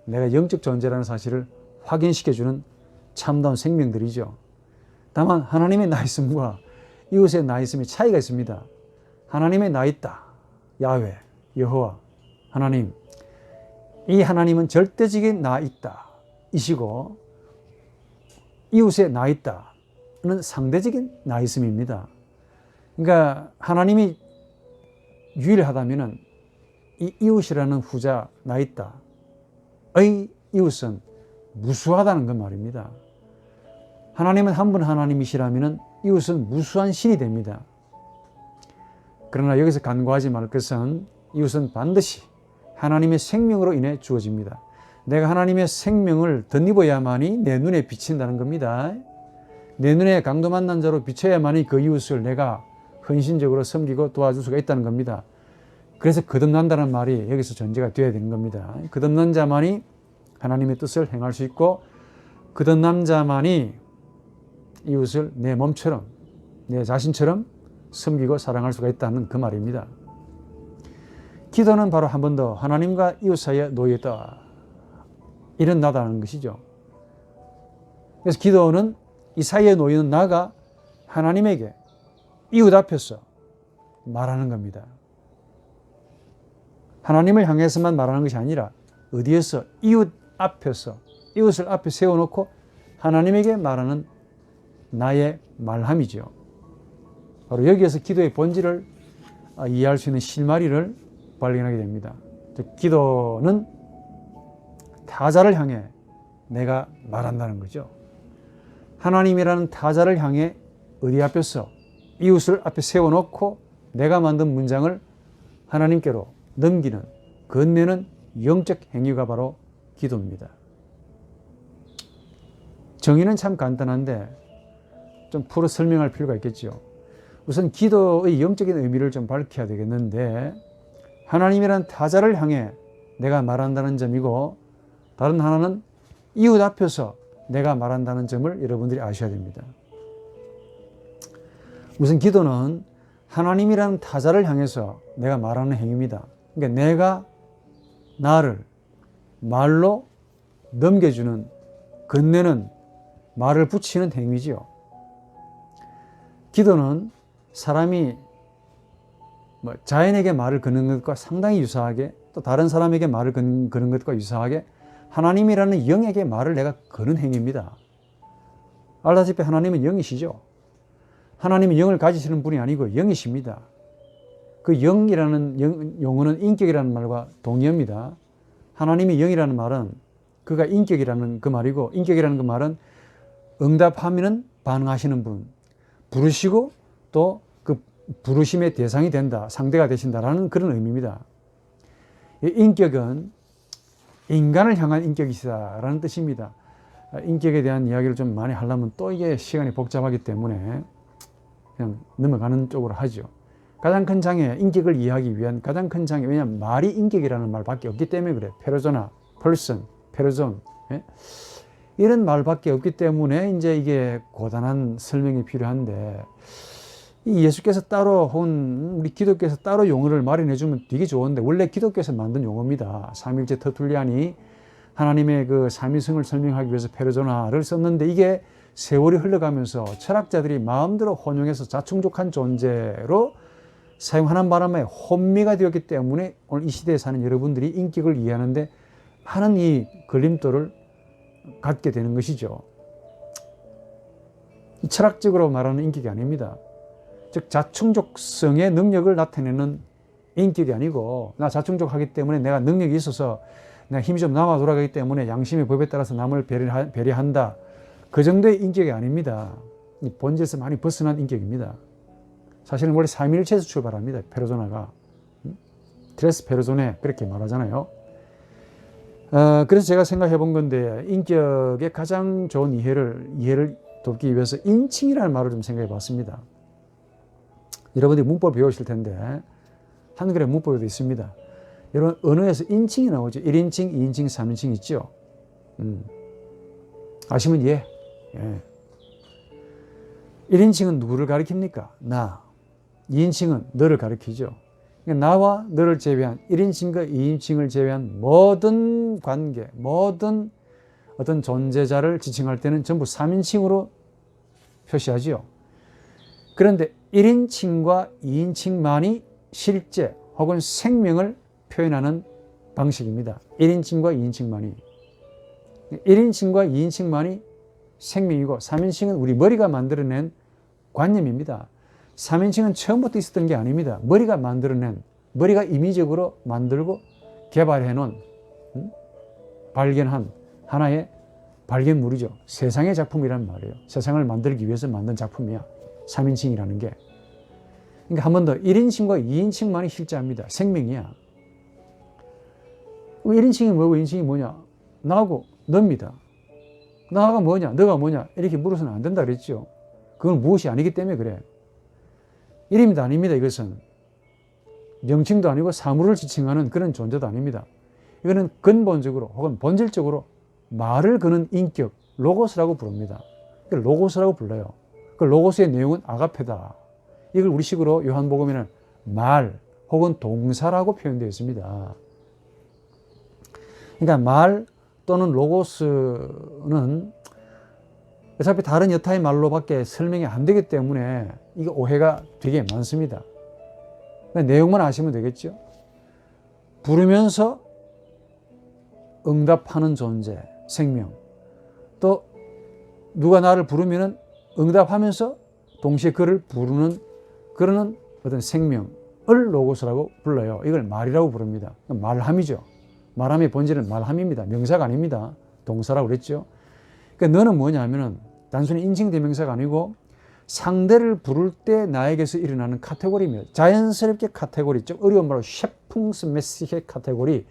A: 내가 영적 존재라는 사실을 확인시켜주는 참다운 생명들이죠. 다만 하나님의 나 있음과 이웃의 나 있음에 차이가 있습니다. 하나님의 나 있다, 야훼, 여호와, 하나님, 이 하나님은 절대적인 나 있다 이시고, 이웃의 나 있다는 상대적인 나 있음입니다. 그러니까 하나님이 유일하다면 이 이웃이라는 후자 나 있다의 이웃은 무수하다는 그 말입니다. 하나님은 한 분 하나님이시라면 이웃은 무수한 신이 됩니다. 그러나 여기서 간과하지 말 것은 이웃은 반드시 하나님의 생명으로 인해 주어집니다. 내가 하나님의 생명을 덧입어야만이 내 눈에 비친다는 겁니다. 내 눈에 강도 만난 자로 비춰야만이 그 이웃을 내가 헌신적으로 섬기고 도와줄 수가 있다는 겁니다. 그래서 거듭난다는 말이 여기서 전제가 되어야 되는 겁니다. 거듭난 자만이 하나님의 뜻을 행할 수 있고, 거듭난 자만이 이웃을 내 몸처럼, 내 자신처럼 섬기고 사랑할 수가 있다는 그 말입니다. 기도는 바로 한 번 더 하나님과 이웃 사이에 놓여있다, 이런 나다는 것이죠. 그래서 기도는 이 사이에 놓여있는 나가 하나님에게 이웃 앞에서 말하는 겁니다. 하나님을 향해서만 말하는 것이 아니라 어디에서? 이웃 앞에서, 이웃을 앞에 세워놓고 하나님에게 말하는 나의 말함이죠. 바로 여기에서 기도의 본질을 이해할 수 있는 실마리를 발견하게 됩니다. 즉, 기도는 타자를 향해 내가 말한다는 거죠. 하나님이라는 타자를 향해 어디 앞에서? 이웃을 앞에 세워놓고 내가 만든 문장을 하나님께로 넘기는, 건네는 영적 행위가 바로 기도입니다. 정의는 참 간단한데 좀 풀어 설명할 필요가 있겠죠. 우선 기도의 영적인 의미를 좀 밝혀야 되겠는데, 하나님이란 타자를 향해 내가 말한다는 점이고, 다른 하나는 이웃 앞에서 내가 말한다는 점을 여러분들이 아셔야 됩니다. 우선 기도는 하나님이라는 타자를 향해서 내가 말하는 행위입니다. 그러니까 내가 나를 말로 넘겨주는, 건네는, 말을 붙이는 행위지요. 기도는 사람이 자연에게 말을 거는 것과 상당히 유사하게, 또 다른 사람에게 말을 거는 것과 유사하게 하나님이라는 영에게 말을 내가 거는 행위입니다. 알다시피 하나님은 영이시죠. 하나님은 영을 가지시는 분이 아니고 영이십니다. 그 영이라는 용어는 인격이라는 말과 동의어입니다. 하나님이 영이라는 말은 그가 인격이라는 그 말이고, 인격이라는 그 말은 응답하면 반응하시는 분, 부르시고 또 그 부르심의 대상이 된다, 상대가 되신다라는 그런 의미입니다. 인격은 인간을 향한 인격이시다라는 뜻입니다. 인격에 대한 이야기를 좀 많이 하려면 또 이게 시간이 복잡하기 때문에 그냥 넘어가는 쪽으로 하죠. 가장 큰 장애, 인격을 이해하기 위한 가장 큰 장애, 왜냐하면 말이 인격이라는 말밖에 없기 때문에 그래. 페르소나, person, 페르존, 이런 말밖에 없기 때문에 이제 이게 고단한 설명이 필요한데, 이 예수께서 따로 혹은 우리 기독교에서 따로 용어를 마련해 주면 되게 좋은데, 원래 기독교에서 만든 용어입니다. 삼일째 터툴리안이 하나님의 그 삼위성을 설명하기 위해서 페르소나를 썼는데, 이게 세월이 흘러가면서 철학자들이 마음대로 혼용해서 자충족한 존재로 사용하는 바람에 혼미가 되었기 때문에 오늘 이 시대에 사는 여러분들이 인격을 이해하는데 많은 이 걸림돌을 갖게 되는 것이죠. 철학적으로 말하는 인격이 아닙니다. 즉 자충족성의 능력을 나타내는 인격이 아니고, 나 자충족하기 때문에 내가 능력이 있어서 내가 힘이 좀 남아 돌아가기 때문에 양심의 법에 따라서 남을 배려한다, 그 정도의 인격이 아닙니다. 본질에서 많이 벗어난 인격입니다. 사실은 원래 삼위일체에서 출발합니다. 페르소나가 트레스 페르소네 그렇게 말하잖아요. 그래서 제가 생각해 본 건데, 인격의 가장 좋은 이해를 돕기 위해서 인칭이라는 말을 좀 생각해 봤습니다. 여러분들이 문법 배우실 텐데 한글에 문법에도 있습니다. 여러분 언어에서 인칭이 나오죠. 1인칭, 2인칭, 3인칭 있죠. 아시면 예. 1인칭은 누구를 가리킵니까? 나. 2인칭은 너를 가리키죠. 그러니까 나와 너를 제외한 1인칭과 2인칭을 제외한 모든 관계, 모든 어떤 존재자를 지칭할 때는 전부 3인칭으로 표시하지요. 그런데 1인칭과 2인칭만이 실제 혹은 생명을 표현하는 방식입니다. 1인칭과 2인칭만이. 1인칭과 2인칭만이 생명이고, 3인칭은 우리 머리가 만들어낸 관념입니다. 3인칭은 처음부터 있었던 게 아닙니다. 머리가 만들어낸, 머리가 임의적으로 만들고 개발해 놓은, 발견한 하나의 발견물이죠. 세상의 작품이란 말이에요. 세상을 만들기 위해서 만든 작품이야. 3인칭이라는 게. 그러니까 한 번 더, 1인칭과 2인칭만이 실제합니다. 생명이야. 1인칭이 뭐고 2인칭이 뭐냐? 나하고 너입니다. 나가 뭐냐? 너가 뭐냐? 이렇게 물어서는 안 된다 그랬죠. 그건 무엇이 아니기 때문에 그래. 이름도 아닙니다. 이것은 명칭도 아니고 사물을 지칭하는 그런 존재도 아닙니다. 이거는 근본적으로 혹은 본질적으로 말을 거는 인격, 로고스라고 부릅니다. 로고스라고 불러요. 그 로고스의 내용은 아가페다. 이걸 우리식으로 요한복음에는 말 혹은 동사라고 표현되어 있습니다. 그러니까 말 또는 로고스는 어차피 다른 여타의 말로밖에 설명이 안 되기 때문에 이거 오해가 되게 많습니다. 내용만 아시면 되겠죠. 부르면서 응답하는 존재, 생명. 또 누가 나를 부르면 응답하면서 동시에 그를 그러는 어떤 생명을 로고스라고 불러요. 이걸 말이라고 부릅니다. 말함이죠. 말함의 본질은 말함입니다. 명사가 아닙니다. 동사라고 그랬죠. 그러니까 너는 뭐냐 하면은 단순히 인칭대명사가 아니고 상대를 부를 때 나에게서 일어나는 카테고리입니다. 자연스럽게 카테고리, 좀 어려운 말로 셰풍스메시의 카테고리,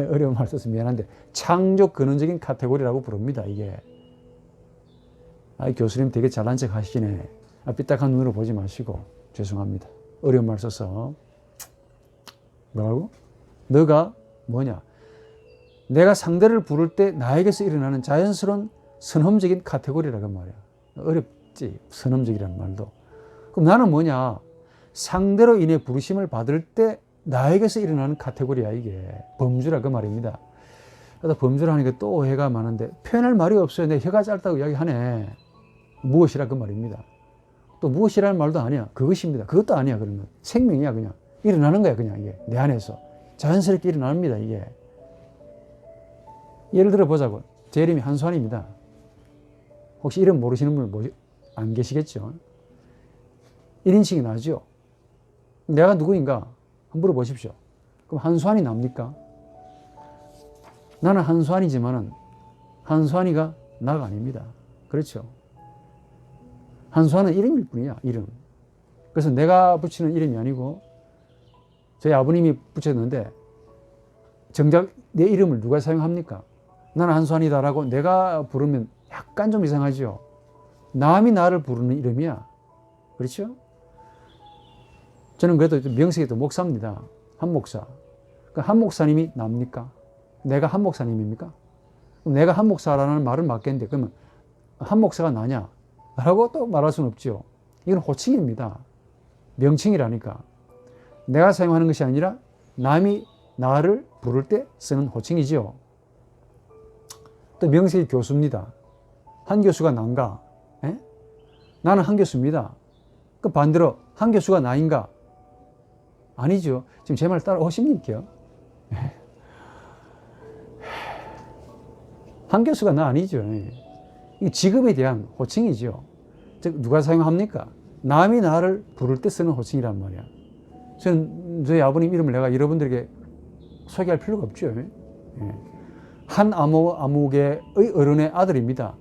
A: 어려운 말 써서 미안한데 창조 근원적인 카테고리라고 부릅니다. 이게 아, 교수님 되게 잘난 척 하시네. 아, 삐딱한 눈으로 보지 마시고 죄송합니다. 어려운 말 써서. 뭐라고? 너가 뭐냐? 내가 상대를 부를 때 나에게서 일어나는 자연스러운 선험적인 카테고리라고 말이야. 어렵지, 선험적이라는 말도. 그럼 나는 뭐냐? 상대로 인해 부르심을 받을 때 나에게서 일어나는 카테고리야, 이게. 범주라 그 말입니다. 그래서 범주라 하니까 또 오해가 많은데 표현할 말이 없어요. 내 혀가 짧다고 이야기하네. 무엇이라 그 말입니다. 또 무엇이라는 말도 아니야. 그것입니다. 그것도 아니야. 그러면 생명이야. 그냥 일어나는 거야. 그냥 이게 내 안에서 자연스럽게 일어납니다. 이게. 예를 들어 보자고. 제 이름이 한수환입니다. 혹시 이름 모르시는 분 안 계시겠죠? 1인칭이 나죠. 내가 누구인가 한번 물어보십시오. 그럼 한수환이 납니까? 나는 한수환이지만은 한수환이가 나가 아닙니다. 그렇죠? 한수환은 이름일 뿐이야. 이름. 그래서 내가 붙이는 이름이 아니고 저희 아버님이 붙였는데 정작 내 이름을 누가 사용합니까? 나는 한수환이다라고 내가 부르면 약간 좀 이상하죠. 남이 나를 부르는 이름이야. 그렇죠? 저는 그래도 명색이 또 목사입니다. 한 목사. 한 목사님이 납니까? 내가 한 목사님입니까? 내가 한 목사라는 말은 맞겠는데 그러면 한 목사가 나냐? 라고 또 말할 수는 없죠. 이건 호칭입니다. 명칭이라니까. 내가 사용하는 것이 아니라 남이 나를 부를 때 쓰는 호칭이죠. 또 명색이 교수입니다. 한 교수가 난가? 에? 나는 한 교수입니다. 그 반대로 한 교수가 나인가? 아니죠. 지금 제 말 따라오십니까? 한 교수가 나 아니죠. 이 직업에 대한 호칭이죠. 즉 누가 사용합니까? 남이 나를 부를 때 쓰는 호칭이란 말이야. 저는 저희 아버님 이름을 내가 여러분들에게 소개할 필요가 없죠. 한 아무개의 어른의 아들입니다.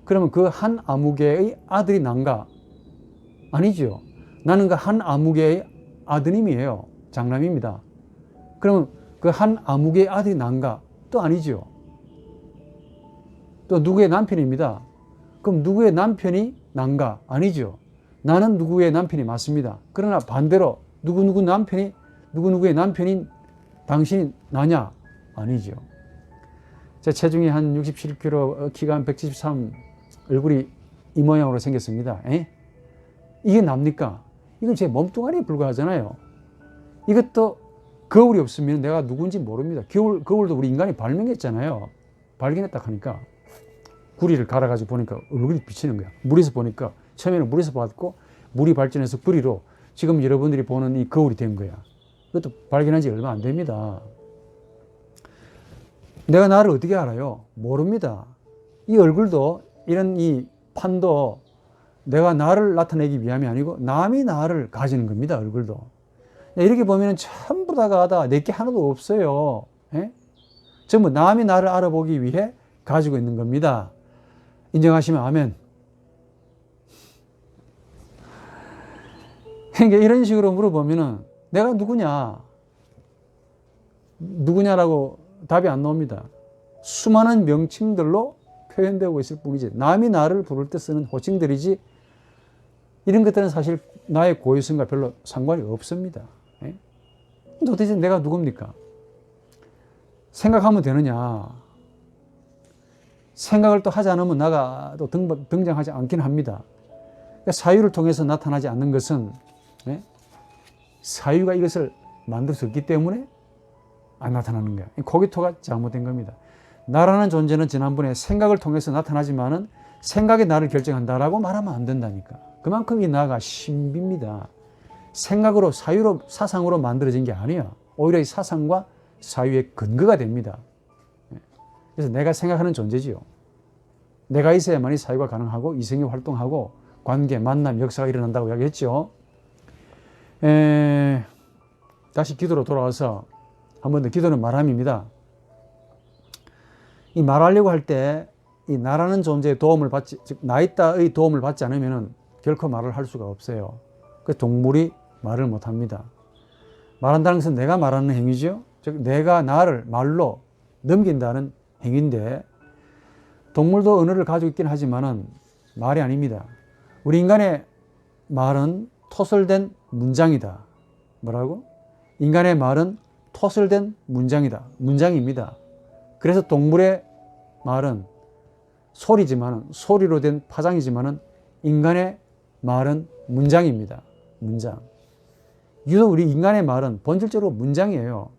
A: 그러면 그 한 아무개의 아들이 난가? 아니죠. 나는 그 한 아무개의 아드님이에요. 장남입니다. 그러면 그 한 아무개의 아들이 난가? 또 아니죠. 또 누구의 남편입니다. 그럼 누구의 남편이 난가? 아니죠. 나는 누구의 남편이 맞습니다. 그러나 반대로 누구누구의 남편인 당신이 나냐? 아니죠. 제 체중이 한 67kg, 키가 한 173, 얼굴이 이 모양으로 생겼습니다. 이게 납니까? 이건 제 몸뚱아리에 불과하잖아요. 이것도 거울이 없으면 내가 누군지 모릅니다. 거울도 우리 인간이 발명했잖아요. 발견했다 하니까 구리를 갈아가지고 보니까 얼굴이 비치는 거야. 물에서 보니까 처음에는 물에서 봤고 물이 발전해서 구리로 지금 여러분들이 보는 이 거울이 된 거야. 그것도 발견한 지 얼마 안 됩니다. 내가 나를 어떻게 알아요? 모릅니다. 이 얼굴도 이런 이 판도 내가 나를 나타내기 위함이 아니고 남이 나를 가지는 겁니다. 얼굴도. 이렇게 보면 전부 다가 내게 하나도 없어요. 전부 남이 나를 알아보기 위해 가지고 있는 겁니다. 인정하시면 아멘. 그러니까 이런 식으로 물어보면은 내가 누구냐라고 답이 안 나옵니다. 수많은 명칭들로 표현되고 있을 뿐이지 남이 나를 부를 때 쓰는 호칭들이지 이런 것들은 사실 나의 고유성과 별로 상관이 없습니다. 도대체 내가 누굽니까? 생각하면 되느냐? 생각을 또 하지 않으면 나가 또 등장하지 않긴 합니다. 그러니까 사유를 통해서 나타나지 않는 것은 사유가 이것을 만들 수 없기 때문에 안 나타나는 거야. 고기토가 잘못된 겁니다. 나라는 존재는 지난번에 생각을 통해서 나타나지만은 생각이 나를 결정한다라고 말하면 안 된다니까. 그만큼 이 나가 신비입니다. 생각으로 사유로 사상으로 만들어진 게 아니야. 오히려 이 사상과 사유의 근거가 됩니다. 그래서 내가 생각하는 존재지요. 내가 있어야만이 사유가 가능하고 이성이 활동하고 관계, 만남, 역사가 일어난다고 이야기했죠. 다시 기도로 돌아와서 한 번 더 기도는 말함입니다. 이 말하려고 할 때 이 나라는 존재의 도움을 받지, 즉 나 있다의 도움을 받지 않으면 결코 말을 할 수가 없어요. 그래서 동물이 말을 못합니다. 말한다는 것은 내가 말하는 행위죠. 즉 내가 나를 말로 넘긴다는 행위인데 동물도 언어를 가지고 있긴 하지만은 말이 아닙니다. 우리 인간의 말은 토설된 문장이다. 뭐라고? 인간의 말은 토설된 문장이다. 문장입니다. 그래서 동물의 말은 소리지만, 소리로 된 파장이지만 인간의 말은 문장입니다. 문장. 유독 우리 인간의 말은 본질적으로 문장이에요.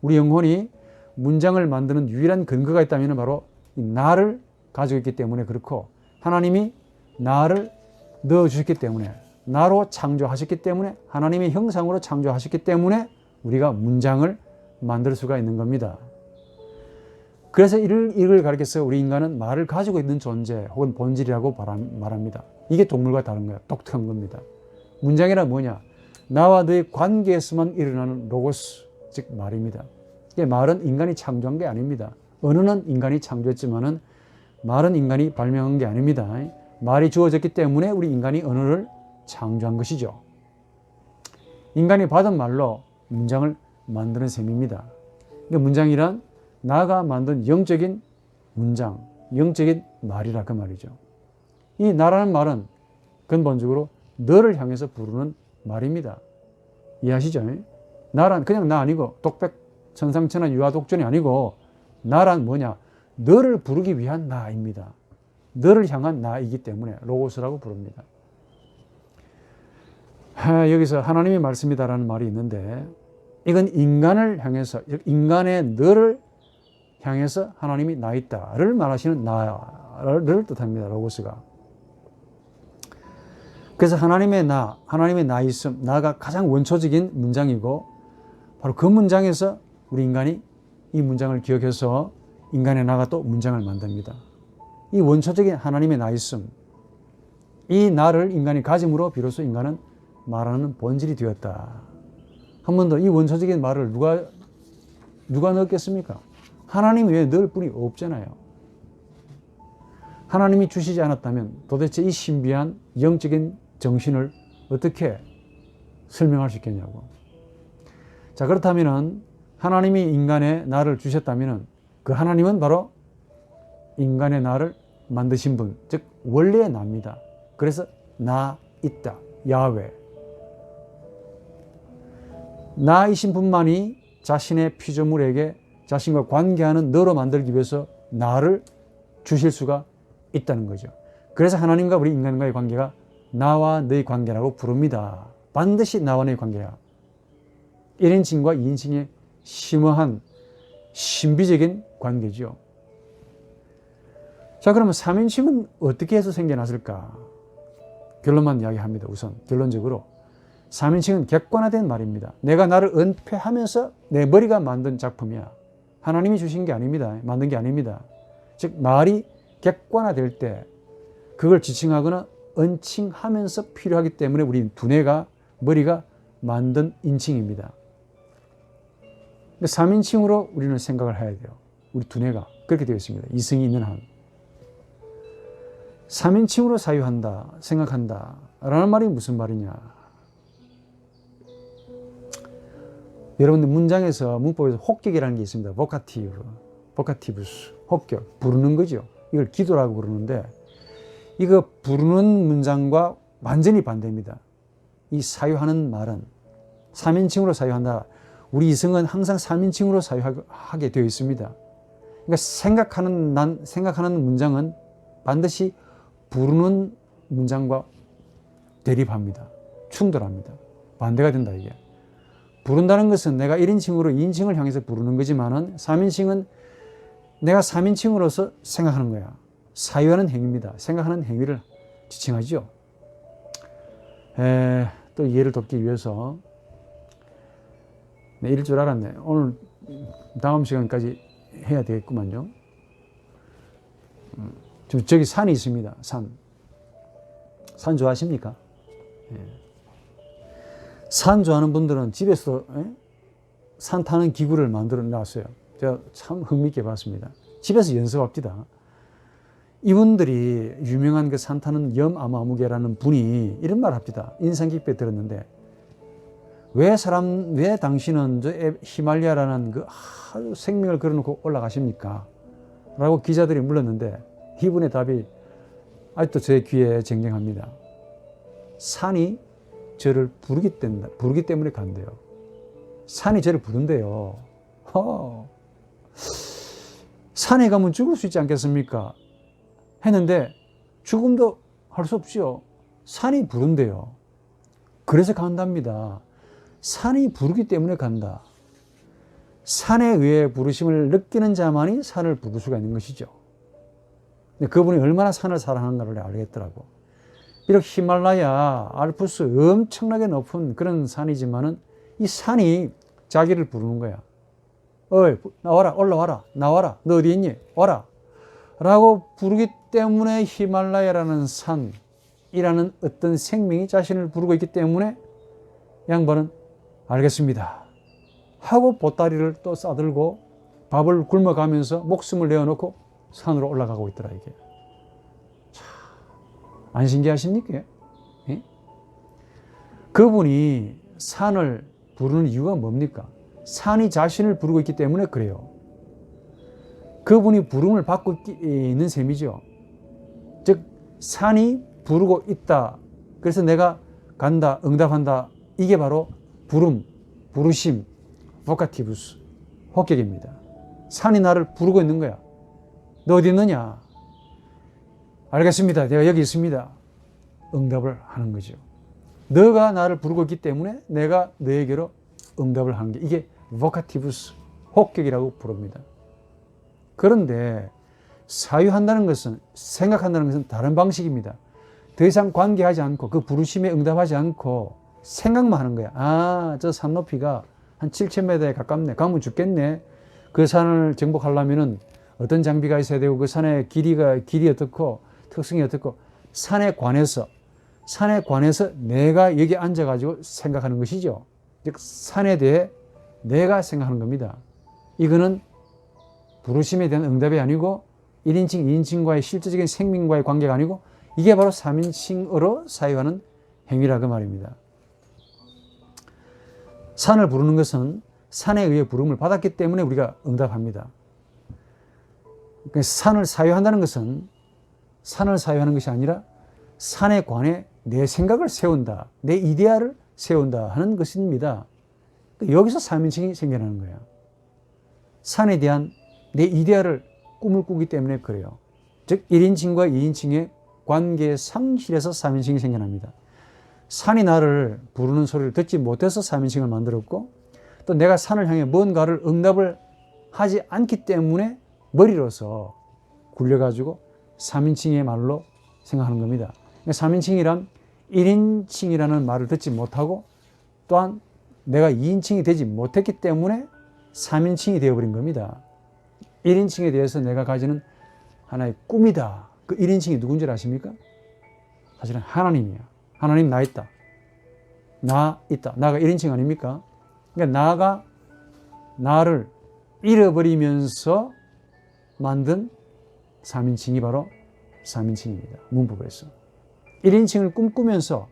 A: 우리 영혼이 문장을 만드는 유일한 근거가 있다면 바로 이 나를 가지고 있기 때문에 그렇고, 하나님이 나를 넣어주셨기 때문에, 나로 창조하셨기 때문에, 하나님의 형상으로 창조하셨기 때문에 우리가 문장을 만들 수가 있는 겁니다. 그래서 이걸 가리켜서 우리 인간은 말을 가지고 있는 존재 혹은 본질이라고 말합니다. 이게 동물과 다른 거예요. 독특한 겁니다. 문장이란 뭐냐? 나와 너의 관계에서만 일어나는 로고스, 즉 말입니다. 이게 말은 인간이 창조한 게 아닙니다. 언어는 인간이 창조했지만은 말은 인간이 발명한 게 아닙니다. 말이 주어졌기 때문에 우리 인간이 언어를 창조한 것이죠. 인간이 받은 말로 문장을 만드는 셈입니다. 그러니까 문장이란 나가 만든 영적인 문장, 영적인 말이라 그 말이죠. 이 나라는 말은 근본적으로 너를 향해서 부르는 말입니다. 이해하시죠? 나란 그냥 나 아니고 독백 천상천하 유아독존이 아니고 나란 뭐냐? 너를 부르기 위한 나입니다. 너를 향한 나이기 때문에 로고스라고 부릅니다. 여기서 하나님의 말씀이다라는 말이 있는데, 이건 인간을 향해서, 인간의 너를 향해서 하나님이 나 있다를 말하시는 나를 뜻합니다. 로고스가. 그래서 하나님의 나 있음, 나가 가장 원초적인 문장이고, 바로 그 문장에서 우리 인간이 이 문장을 기억해서 인간의 나가 또 문장을 만듭니다. 이 원초적인 하나님의 나 있음, 이 나를 인간이 가짐으로 비로소 인간은 말하는 본질이 되었다. 한 번 더, 이 원초적인 말을 누가 넣었겠습니까? 하나님 외에 넣을 분이 없잖아요. 하나님이 주시지 않았다면 도대체 이 신비한 영적인 정신을 어떻게 설명할 수 있겠냐고. 자, 그렇다면 하나님이 인간의 나를 주셨다면 그 하나님은 바로 인간의 나를 만드신 분, 즉 원래의 나입니다. 그래서 나 있다, 야훼. 나이신 분만이 자신의 피조물에게 자신과 관계하는 너로 만들기 위해서 나를 주실 수가 있다는 거죠. 그래서 하나님과 우리 인간과의 관계가 나와 너의 관계라고 부릅니다. 반드시 나와 너의 관계야. 1인칭과 2인칭의 심오한 신비적인 관계죠. 자, 그러면 3인칭은 어떻게 해서 생겨났을까? 결론만 이야기합니다. 우선 결론적으로 3인칭은 객관화된 말입니다. 내가 나를 은폐하면서 내 머리가 만든 작품이야. 하나님이 주신 게 아닙니다. 만든 게 아닙니다. 즉 말이 객관화될 때 그걸 지칭하거나 은칭하면서 필요하기 때문에 우리 두뇌가, 머리가 만든 인칭입니다. 3인칭으로 우리는 생각을 해야 돼요. 우리 두뇌가 그렇게 되어 있습니다. 이성이 있는 한. 3인칭으로 사유한다, 생각한다 라는 말이 무슨 말이냐? 여러분들 문장에서, 문법에서 혹격이라는 게 있습니다. 보카티브스, 혹격, 부르는 거죠. 이걸 기도라고 부르는데, 이거 부르는 문장과 완전히 반대입니다. 이 사유하는 말은 3인칭으로 사유한다. 우리 이성은 항상 3인칭으로 사유하게 되어 있습니다. 그러니까 생각하는 문장은 반드시 부르는 문장과 대립합니다. 충돌합니다. 반대가 된다, 이게. 부른다는 것은 내가 1인칭으로 2인칭을 향해서 부르는 거지만은 3인칭은 내가 3인칭으로서 생각하는 거야. 사유하는 행위입니다. 생각하는 행위를 지칭하죠. 또 이해를 돕기 위해서 네, 이럴 줄 알았네. 오늘 다음 시간까지 해야 되겠구만요. 저기 산이 있습니다. 산 좋아하십니까? 산 좋아하는 분들은 집에서 산 타는 기구를 만들어 놨어요. 제가 참 흥미있게 봤습니다. 집에서 연습합시다. 이분들이 유명한 그 산 타는 염아무개라는 분이 이런 말 합니다. 인상 깊게 들었는데, 왜 당신은 저 히말라야라는 그 아주 생명을 걸어놓고 올라가십니까? 라고 기자들이 물었는데, 이분의 답이 아직도 제 귀에 쟁쟁합니다. 산이 저를 부르기 때문에 간대요. 산이 저를 부른대요. 산에 가면 죽을 수 있지 않겠습니까? 했는데 죽음도 할 수 없지요. 산이 부른대요. 그래서 간답니다. 산이 부르기 때문에 간다. 산에 의해 부르심을 느끼는 자만이 산을 부를 수가 있는 것이죠. 근데 그분이 얼마나 산을 사랑하는가를 알겠더라고. 비록 히말라야, 알프스 엄청나게 높은 그런 산이지만은 이 산이 자기를 부르는 거야. 어이, 나와라, 올라와라, 나와라, 너 어디 있니? 와라. 라고 부르기 때문에 히말라야라는 산이라는 어떤 생명이 자신을 부르고 있기 때문에 양반은 알겠습니다 하고 보따리를 또 싸들고 밥을 굶어가면서 목숨을 내어놓고 산으로 올라가고 있더라, 이게. 참, 안 신기하십니까? 예? 그분이 산을 부르는 이유가 뭡니까? 산이 자신을 부르고 있기 때문에 그래요. 그분이 부름을 받고 있는 셈이죠. 즉, 산이 부르고 있다. 그래서 내가 간다, 응답한다. 이게 바로 부름, 부르심, 보카티부스, 호격입니다. 산이 나를 부르고 있는 거야. 너 어디 있느냐? 알겠습니다. 내가 여기 있습니다. 응답을 하는 거죠. 너가 나를 부르고 있기 때문에 내가 너에게로 응답을 하는 게 이게 보카티부스, 호격이라고 부릅니다. 그런데 사유한다는 것은, 생각한다는 것은 다른 방식입니다. 더 이상 관계하지 않고 그 부르심에 응답하지 않고 생각만 하는 거야. 아, 저 산 높이가 한 7,000m에 가깝네. 가면 죽겠네. 그 산을 정복하려면은 어떤 장비가 있어야 되고 그 산의 길이 어떻고 특성이 어떻고 산에 관해서 내가 여기 앉아가지고 생각하는 것이죠. 즉 산에 대해 내가 생각하는 겁니다. 이거는 부르심에 대한 응답이 아니고 1인칭, 2인칭과의 실질적인 생명과의 관계가 아니고 이게 바로 3인칭으로 사유하는 행위라 그 말입니다. 산을 부르는 것은 산에 의해 부름을 받았기 때문에 우리가 응답합니다. 산을 사유한다는 것은 산을 사유하는 것이 아니라 산에 관해 내 생각을 세운다, 내 이데아를 세운다 하는 것입니다. 여기서 3인칭이 생겨나는 거예요. 산에 대한 내 이데아를 꿈을 꾸기 때문에 그래요. 즉 1인칭과 2인칭의 관계 상실에서 3인칭이 생겨납니다. 산이 나를 부르는 소리를 듣지 못해서 3인칭을 만들었고 또 내가 산을 향해 뭔가를 응답을 하지 않기 때문에 머리로서 굴려가지고 3인칭의 말로 생각하는 겁니다. 3인칭이란 1인칭이라는 말을 듣지 못하고 또한 내가 2인칭이 되지 못했기 때문에 3인칭이 되어버린 겁니다. 1인칭에 대해서 내가 가지는 하나의 꿈이다. 그 1인칭이 누군지 아십니까? 사실은 하나님이야. 하나님 나 있다. 나 있다. 나가 1인칭 아닙니까? 그러니까 나가 나를 잃어버리면서 만든 3인칭이 바로 3인칭입니다. 문법에서. 1인칭을 꿈꾸면서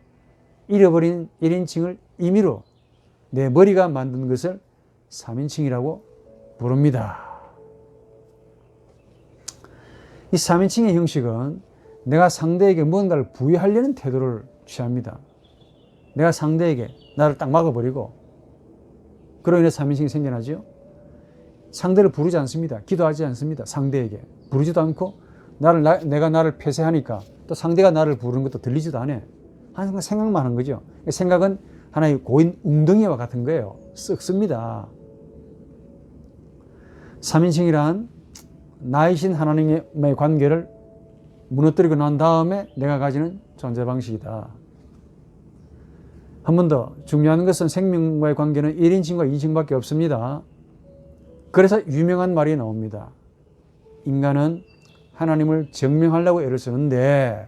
A: 잃어버린 1인칭을 임의로 내 머리가 만든 것을 3인칭이라고 부릅니다. 이 3인칭의 형식은 내가 상대에게 뭔가를 부여하려는 태도를 취합니다. 내가 상대에게 나를 딱 막아버리고 그로 인해 3인칭이 생겨나죠. 상대를 부르지 않습니다. 기도하지 않습니다. 상대에게 부르지도 않고 내가 나를 폐쇄하니까 또 상대가 나를 부르는 것도 들리지도 않아. 항상 생각만 하는 거죠. 생각은 하나의 고인 웅덩이와 같은 거예요. 썩습니다. 3인칭이란 나이신 하나님의 관계를 무너뜨리고 난 다음에 내가 가지는 존재 방식이다. 한 번 더 중요한 것은 생명과의 관계는 1인칭과 2인칭밖에 없습니다. 그래서 유명한 말이 나옵니다. 인간은 하나님을 증명하려고 애를 쓰는데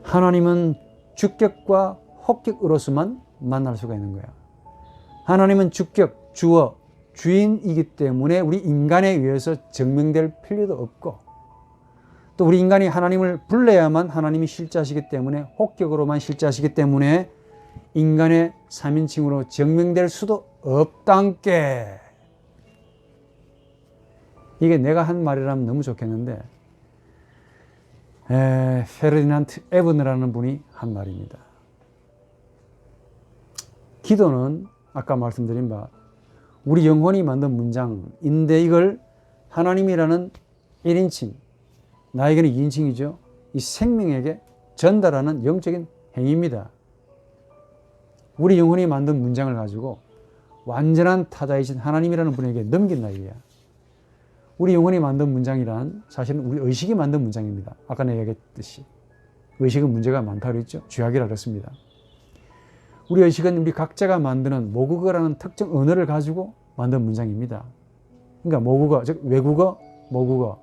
A: 하나님은 주격과 혹격으로서만 만날 수가 있는 거야. 하나님은 주격, 주어, 주인이기 때문에 우리 인간에 의해서 증명될 필요도 없고 또 우리 인간이 하나님을 불러야만 하나님이 실제하시기 때문에 혹격으로만 실제하시기 때문에 인간의 3인칭으로 증명될 수도 없단께. 이게 내가 한 말이라면 너무 좋겠는데 페르디난트 에버너라는 분이 한 말입니다. 기도는 아까 말씀드린 바 우리 영혼이 만든 문장인데 이걸 하나님이라는 1인칭, 나에게는 2인칭이죠. 이 생명에게 전달하는 영적인 행위입니다. 우리 영혼이 만든 문장을 가지고 완전한 타자이신 하나님이라는 분에게 넘긴다 이거야. 우리 영혼이 만든 문장이란 사실은 우리 의식이 만든 문장입니다. 아까 내가 얘기했듯이 의식은 문제가 많다고 그랬죠. 죄악이라고 그랬습니다. 우리 의식은 우리 각자가 만드는 모국어라는 특정 언어를 가지고 만든 문장입니다. 그러니까 모국어, 즉 외국어, 모국어.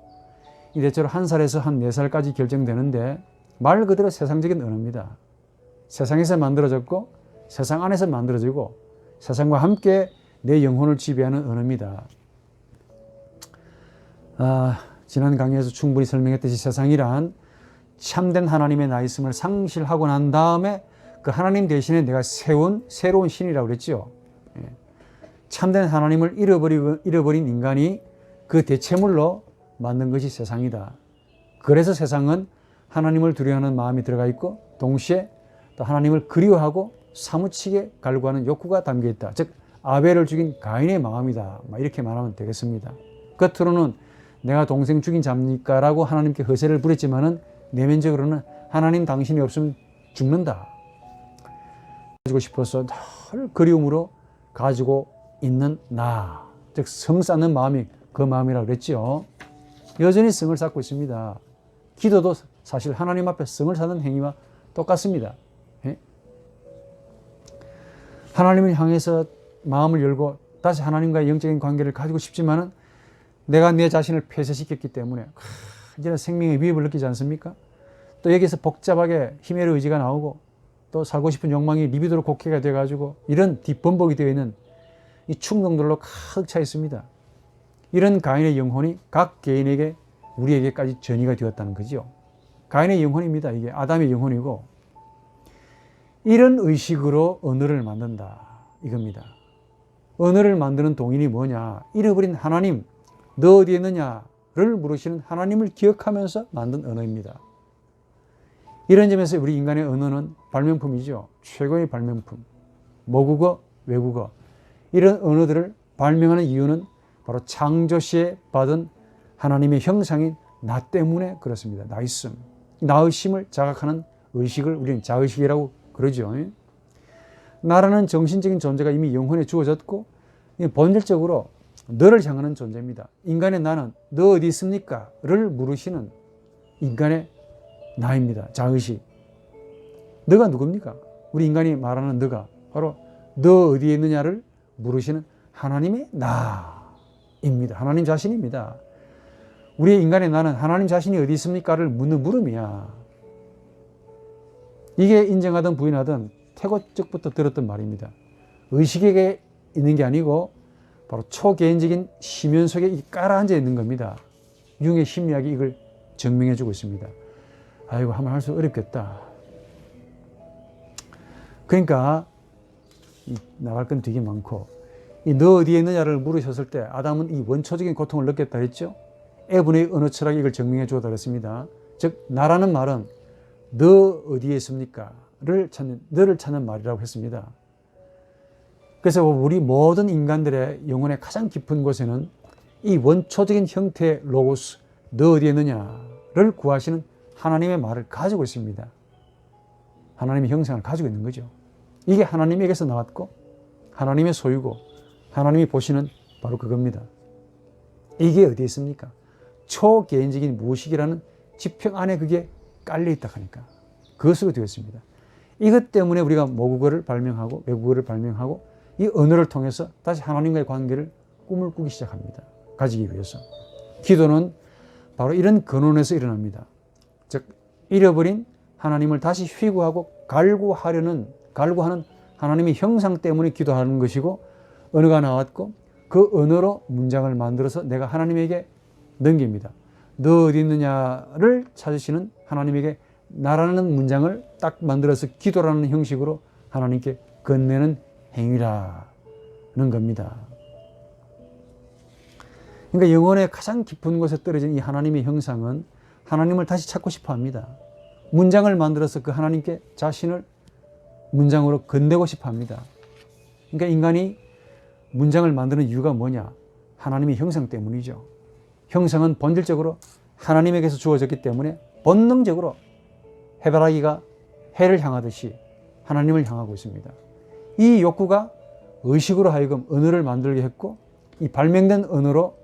A: 이 대체로 1살에서 한 4살까지 결정되는데 말 그대로 세상적인 언어입니다. 세상에서 만들어졌고 세상 안에서 만들어지고 세상과 함께 내 영혼을 지배하는 언어입니다. 지난 강의에서 충분히 설명했듯이 세상이란 참된 하나님의 나 있음을 상실하고 난 다음에 그 하나님 대신에 내가 세운 새로운 신이라고 그랬죠. 참된 하나님을 잃어버린 인간이 그 대체물로 만든 것이 세상이다. 그래서 세상은 하나님을 두려워하는 마음이 들어가 있고 동시에 또 하나님을 그리워하고 사무치게 갈구하는 욕구가 담겨 있다. 즉 아벨을 죽인 가인의 마음이다. 이렇게 말하면 되겠습니다. 겉으로는 내가 동생 죽인 자입니까? 라고 하나님께 허세를 부렸지만은 내면적으로는 하나님 당신이 없으면 죽는다. 가지고 싶어서 늘 그리움으로 가지고 있는 나. 즉 성 쌓는 마음이 그 마음이라고 그랬죠. 여전히 성을 쌓고 있습니다. 기도도 사실 하나님 앞에 성을 쌓는 행위와 똑같습니다. 하나님을 향해서 마음을 열고 다시 하나님과의 영적인 관계를 가지고 싶지만은 내가 내 자신을 폐쇄시켰기 때문에 이제는 생명의 위협을 느끼지 않습니까? 또 여기서 복잡하게 힘의 의지가 나오고 또 살고 싶은 욕망이 리비도로 곡해가 돼가지고 이런 뒷범벅이 되어 있는 이 충동들로 가득 차 있습니다. 이런 가인의 영혼이 각 개인에게 우리에게까지 전이가 되었다는 거죠. 가인의 영혼입니다. 이게 아담의 영혼이고 이런 의식으로 언어를 만든다 이겁니다. 언어를 만드는 동인이 뭐냐? 잃어버린 하나님, 너 어디에 있느냐를 물으시는 하나님을 기억하면서 만든 언어입니다. 이런 점에서 우리 인간의 언어는 발명품이죠. 최고의 발명품. 모국어, 외국어. 이런 언어들을 발명하는 이유는 바로 창조시에 받은 하나님의 형상인 나 때문에 그렇습니다. 나 있음. 나의심을 자각하는 의식을 우리는 자의식이라고 그러죠. 나라는 정신적인 존재가 이미 영혼에 주어졌고 본질적으로 너를 향하는 존재입니다. 인간의 나는 너 어디 있습니까? 를 물으시는 인간의 나입니다. 자의식. 너가 누굽니까? 우리 인간이 말하는 너가 바로 너 어디에 있느냐를 물으시는 하나님의 나입니다. 하나님 자신입니다. 우리의 인간의 나는 하나님 자신이 어디 있습니까?를 묻는 물음이야. 이게 인정하든 부인하든 태고적부터 들었던 말입니다. 의식에게 있는 게 아니고 바로 초개인적인 심연 속에 깔아앉아 있는 겁니다. 융의 심리학이 이걸 증명해 주고 있습니다. 아이고 한번 할 수 어렵겠다. 그러니까 나갈 건 되게 많고 너 어디에 있느냐를 물으셨을 때 아담은 이 원초적인 고통을 느꼈다 했죠. 에브의 언어 철학이 이걸 증명해 주었다 그랬습니다. 즉 나라는 말은 너 어디에 있습니까? 너를 찾는 말이라고 했습니다. 그래서 우리 모든 인간들의 영혼의 가장 깊은 곳에는 이 원초적인 형태의 로고스, 너 어디에 있느냐를 구하시는 하나님의 말을 가지고 있습니다. 하나님의 형상을 가지고 있는 거죠. 이게 하나님에게서 나왔고 하나님의 소유고 하나님이 보시는 바로 그겁니다. 이게 어디에 있습니까? 초개인적인 무의식이라는 지평 안에 그게 깔려있다 하니까 그것으로 되어 있습니다. 이것 때문에 우리가 모국어를 발명하고 외국어를 발명하고 이 언어를 통해서 다시 하나님과의 관계를 꿈을 꾸기 시작합니다. 가지기 위해서. 기도는 바로 이런 근원에서 일어납니다. 즉 잃어버린 하나님을 다시 회구하고 갈구하는 하나님의 형상 때문에 기도하는 것이고 언어가 나왔고 그 언어로 문장을 만들어서 내가 하나님에게 넘깁니다. 너 어디 있느냐를 찾으시는 하나님에게 나라는 문장을 딱 만들어서 기도라는 형식으로 하나님께 건네는 행위라는 겁니다. 그러니까 영혼의 가장 깊은 곳에 떨어진 이 하나님의 형상은 하나님을 다시 찾고 싶어 합니다. 문장을 만들어서 그 하나님께 자신을 문장으로 건네고 싶어 합니다. 그러니까 인간이 문장을 만드는 이유가 뭐냐? 하나님의 형상 때문이죠. 형상은 본질적으로 하나님에게서 주어졌기 때문에 본능적으로 해바라기가 해를 향하듯이 하나님을 향하고 있습니다. 이 욕구가 의식으로 하여금 언어를 만들게 했고, 이 발명된 언어로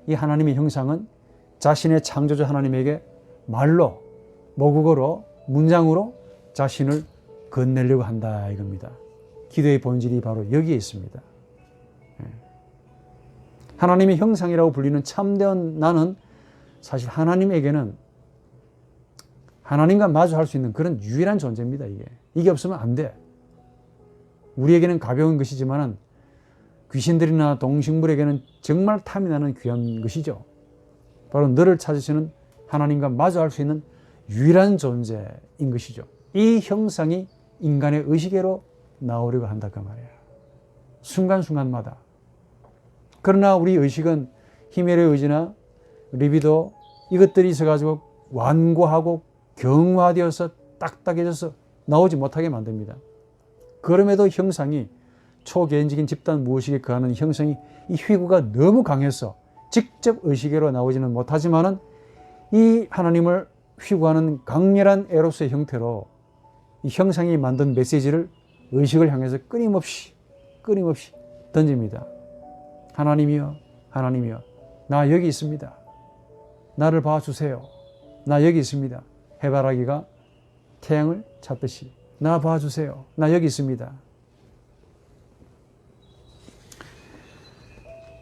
A: 이 하나님의 형상은 자신의 창조주 하나님에게 말로, 모국어로, 문장으로 자신을 건네려고 한다 이겁니다. 기도의 본질이 바로 여기에 있습니다. 하나님의 형상이라고 불리는 참된 나는 사실 하나님에게는 하나님과 마주할 수 있는 그런 유일한 존재입니다. 이게 없으면 안 돼. 우리에게는 가벼운 것이지만 귀신들이나 동식물에게는 정말 탐이 나는 귀한 것이죠. 바로 너를 찾으시는 하나님과 마주할 수 있는 유일한 존재인 것이죠. 이 형상이 인간의 의식으로 나오려고 한다 그 말이에요. 순간순간마다. 그러나 우리 의식은 히메르 의지나 리비도 이것들이 있어가지고 완고하고 경화되어서 딱딱해져서 나오지 못하게 만듭니다. 그럼에도 형상이 초개인적인 집단 무의식에 거하는 형상이 이 휘구가 너무 강해서 직접 의식으로 나오지는 못하지만은 이 하나님을 휘구하는 강렬한 에로스의 형태로 이 형상이 만든 메시지를 의식을 향해서 끊임없이 던집니다. 하나님이여, 하나님이여, 나 여기 있습니다. 나를 봐주세요. 나 여기 있습니다. 해바라기가 태양을 찾듯이 나 봐주세요. 나 여기 있습니다.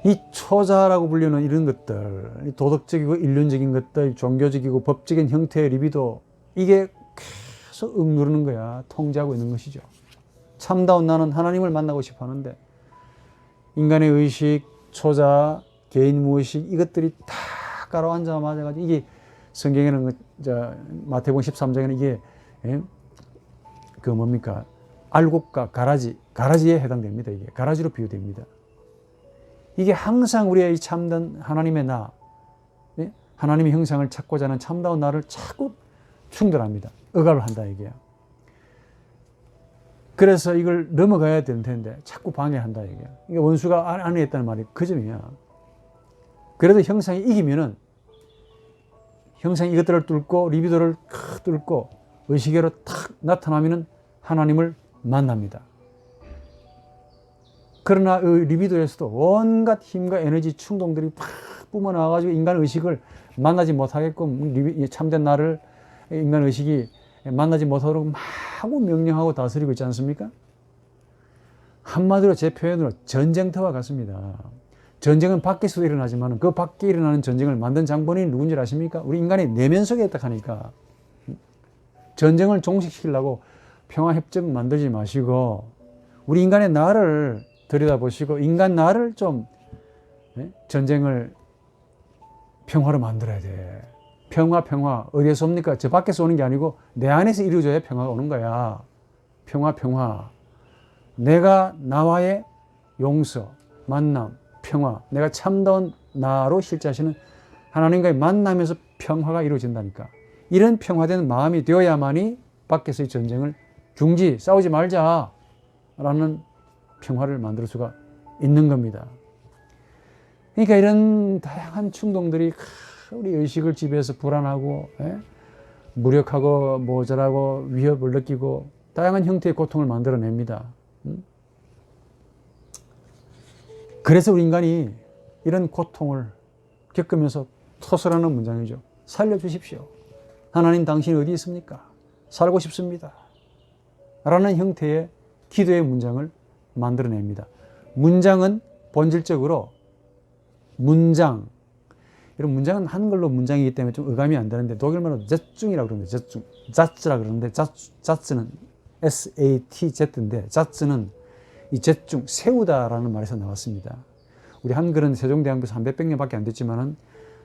A: 이 초자라고 불리는 이런 것들, 도덕적이고 인륜적인 것들, 종교적이고 법적인 형태의 리비도 이게 계속 억누르는 거야. 통제하고 있는 것이죠. 참다운 나는 하나님을 만나고 싶어 하는데 인간의 의식, 초자, 개인 무의식 이것들이 다 가라앉아가지고 이게 성경에는 마태복음 13장에는 이게 그 뭡니까? 알곡과 가라지에 해당됩니다. 이게 가라지로 비유됩니다. 이게 항상 우리의 참된 하나님의 나, 하나님의 형상을 찾고자 하는 참다운 나를 자꾸 충돌합니다. 억압을 한다 이게야. 그래서 이걸 넘어가야 되는 텐데 자꾸 방해한다 이게. 이게 원수가 안에 있다는 말이 그 점이야. 그래도 형상이 이기면은 형상이 이것들을 뚫고 리비도를 뚫고 의식으로 탁 나타나면은 하나님을 만납니다. 그러나 그 리비도에서도 온갖 힘과 에너지 충동들이 팍 뿜어나와가지고 인간 의식을 만나지 못하게끔 참된 나를 인간 의식이 만나지 못하도록 마구 명령하고 다스리고 있지 않습니까? 한마디로 제 표현으로 전쟁터와 같습니다. 전쟁은 밖에서도 일어나지만 그 밖에 일어나는 전쟁을 만든 장본인이 누군지 아십니까? 우리 인간의 내면 속에 있다 하니까 전쟁을 종식시키려고 평화협정 만들지 마시고 우리 인간의 나를 들여다보시고 인간 나를 좀 전쟁을 평화로 만들어야 돼. 평화 어디에서 옵니까? 저 밖에서 오는 게 아니고 내 안에서 이루어져야 평화가 오는 거야. 평화. 내가 나와의 용서, 만남, 평화, 내가 참다운 나로 실제하시는 하나님과의 만남에서 평화가 이루어진다니까. 이런 평화된 마음이 되어야만이 밖에서의 전쟁을 싸우지 말자라는 평화를 만들 수가 있는 겁니다. 그러니까 이런 다양한 충동들이 우리 의식을 지배해서 불안하고 무력하고 모자라고 위협을 느끼고 다양한 형태의 고통을 만들어냅니다. 그래서 우리 인간이 이런 고통을 겪으면서 토설하는 문장이죠. 살려주십시오. 하나님 당신이 어디 있습니까? 살고 싶습니다. 라는 형태의 기도의 문장을 만들어냅니다. 문장은 본질적으로 이런 문장은 한글로 문장이기 때문에 좀 어감이 안 되는데 독일말로 zet중이라고 그러는데 자츠라 그러는데 자츠는 SATZ인데 자츠는 이 zet중 세우다라는 말에서 나왔습니다. 우리 한글은 세종대왕부에서 한 몇백 년밖에 안 됐지만은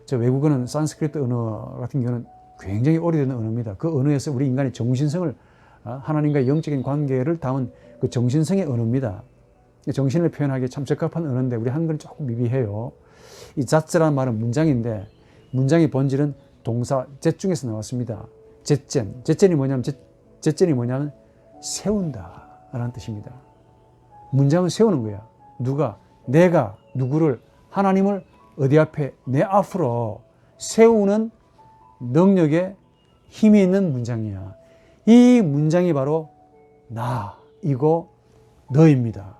A: 저 외국어는 산스크리트 언어 같은 경우는 굉장히 오래된 언어입니다. 그 언어에서 우리 인간의 정신성을 하나님과의 영적인 관계를 담은 그 정신성의 언어입니다. 정신을 표현하기에 참 적합한 언어인데 우리 한글은 조금 미비해요. 이 자츠라는 말은 문장인데 문장의 본질은 동사 젯중에서 나왔습니다. 젯젠이 뭐냐면 세운다 라는 뜻입니다. 문장을 세우는 거야. 누가? 내가 누구를, 하나님을 어디 앞에? 내 앞으로 세우는 능력에 힘이 있는 문장이야. 이 문장이 바로 나이고 너입니다.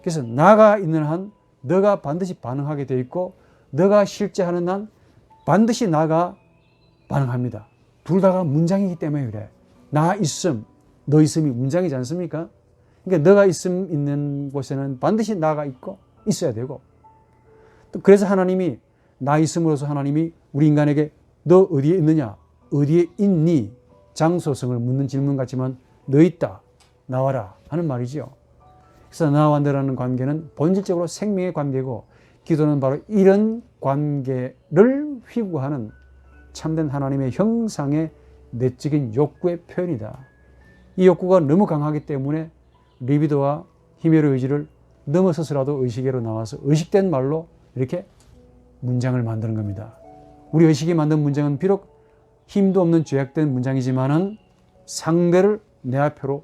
A: 그래서 나가 있는 한 너가 반드시 반응하게 되어 있고, 너가 실제 하는 한 반드시 나가 반응합니다. 둘 다가 문장이기 때문에 그래. 나 있음, 너 있음이 문장이지 않습니까? 그러니까 너가 있는 곳에는 반드시 나가 있고 있어야 되고, 또 그래서 하나님이 나 있음으로써 하나님이 우리 인간에게 너 어디에 있느냐, 어디에 있니, 장소성을 묻는 질문 같지만 너 있다, 나와라 하는 말이죠. 그래서 나와 너라는 관계는 본질적으로 생명의 관계고, 기도는 바로 이런 관계를 휘구하는 참된 하나님의 형상의 내적인 욕구의 표현이다. 이 욕구가 너무 강하기 때문에 리비도와 히메로 의지를 넘어서서라도 의식계로 나와서 의식된 말로 이렇게 문장을 만드는 겁니다. 우리 의식이 만든 문장은 비록 힘도 없는 죄악된 문장이지만은 상대를 내 앞으로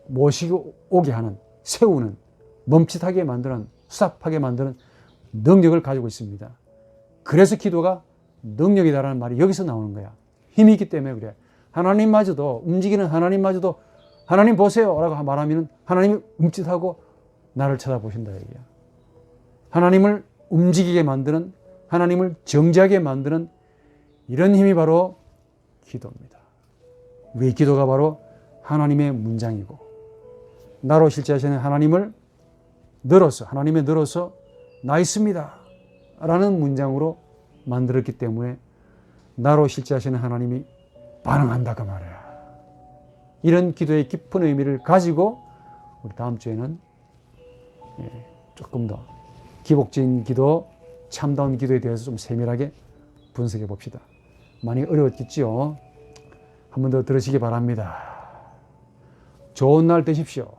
A: 모시고 오게 하는, 세우는, 멈칫하게 만드는, 수답하게 만드는 능력을 가지고 있습니다. 그래서 기도가 능력이다라는 말이 여기서 나오는 거야. 힘이 있기 때문에 그래. 하나님마저도, 움직이는 하나님마저도 하나님 보세요 라고 말하면 하나님이 멈칫하고 나를 쳐다보신다 얘기야. 하나님을 움직이게 만드는, 하나님을 정지하게 만드는 이런 힘이 바로 기도입니다. 우리 기도가 바로 하나님의 문장이고, 나로 실제하시는 하나님을 하나님의 늘어서 나 있습니다 라는 문장으로 만들었기 때문에 나로 실제하시는 하나님이 반응한다 그 말이야. 이런 기도의 깊은 의미를 가지고 우리 다음 주에는 조금 더 기복적인 기도, 참다운 기도에 대해서 좀 세밀하게 분석해 봅시다. 많이 어려웠겠지요? 한 번 더 들으시기 바랍니다. 좋은 날 되십시오.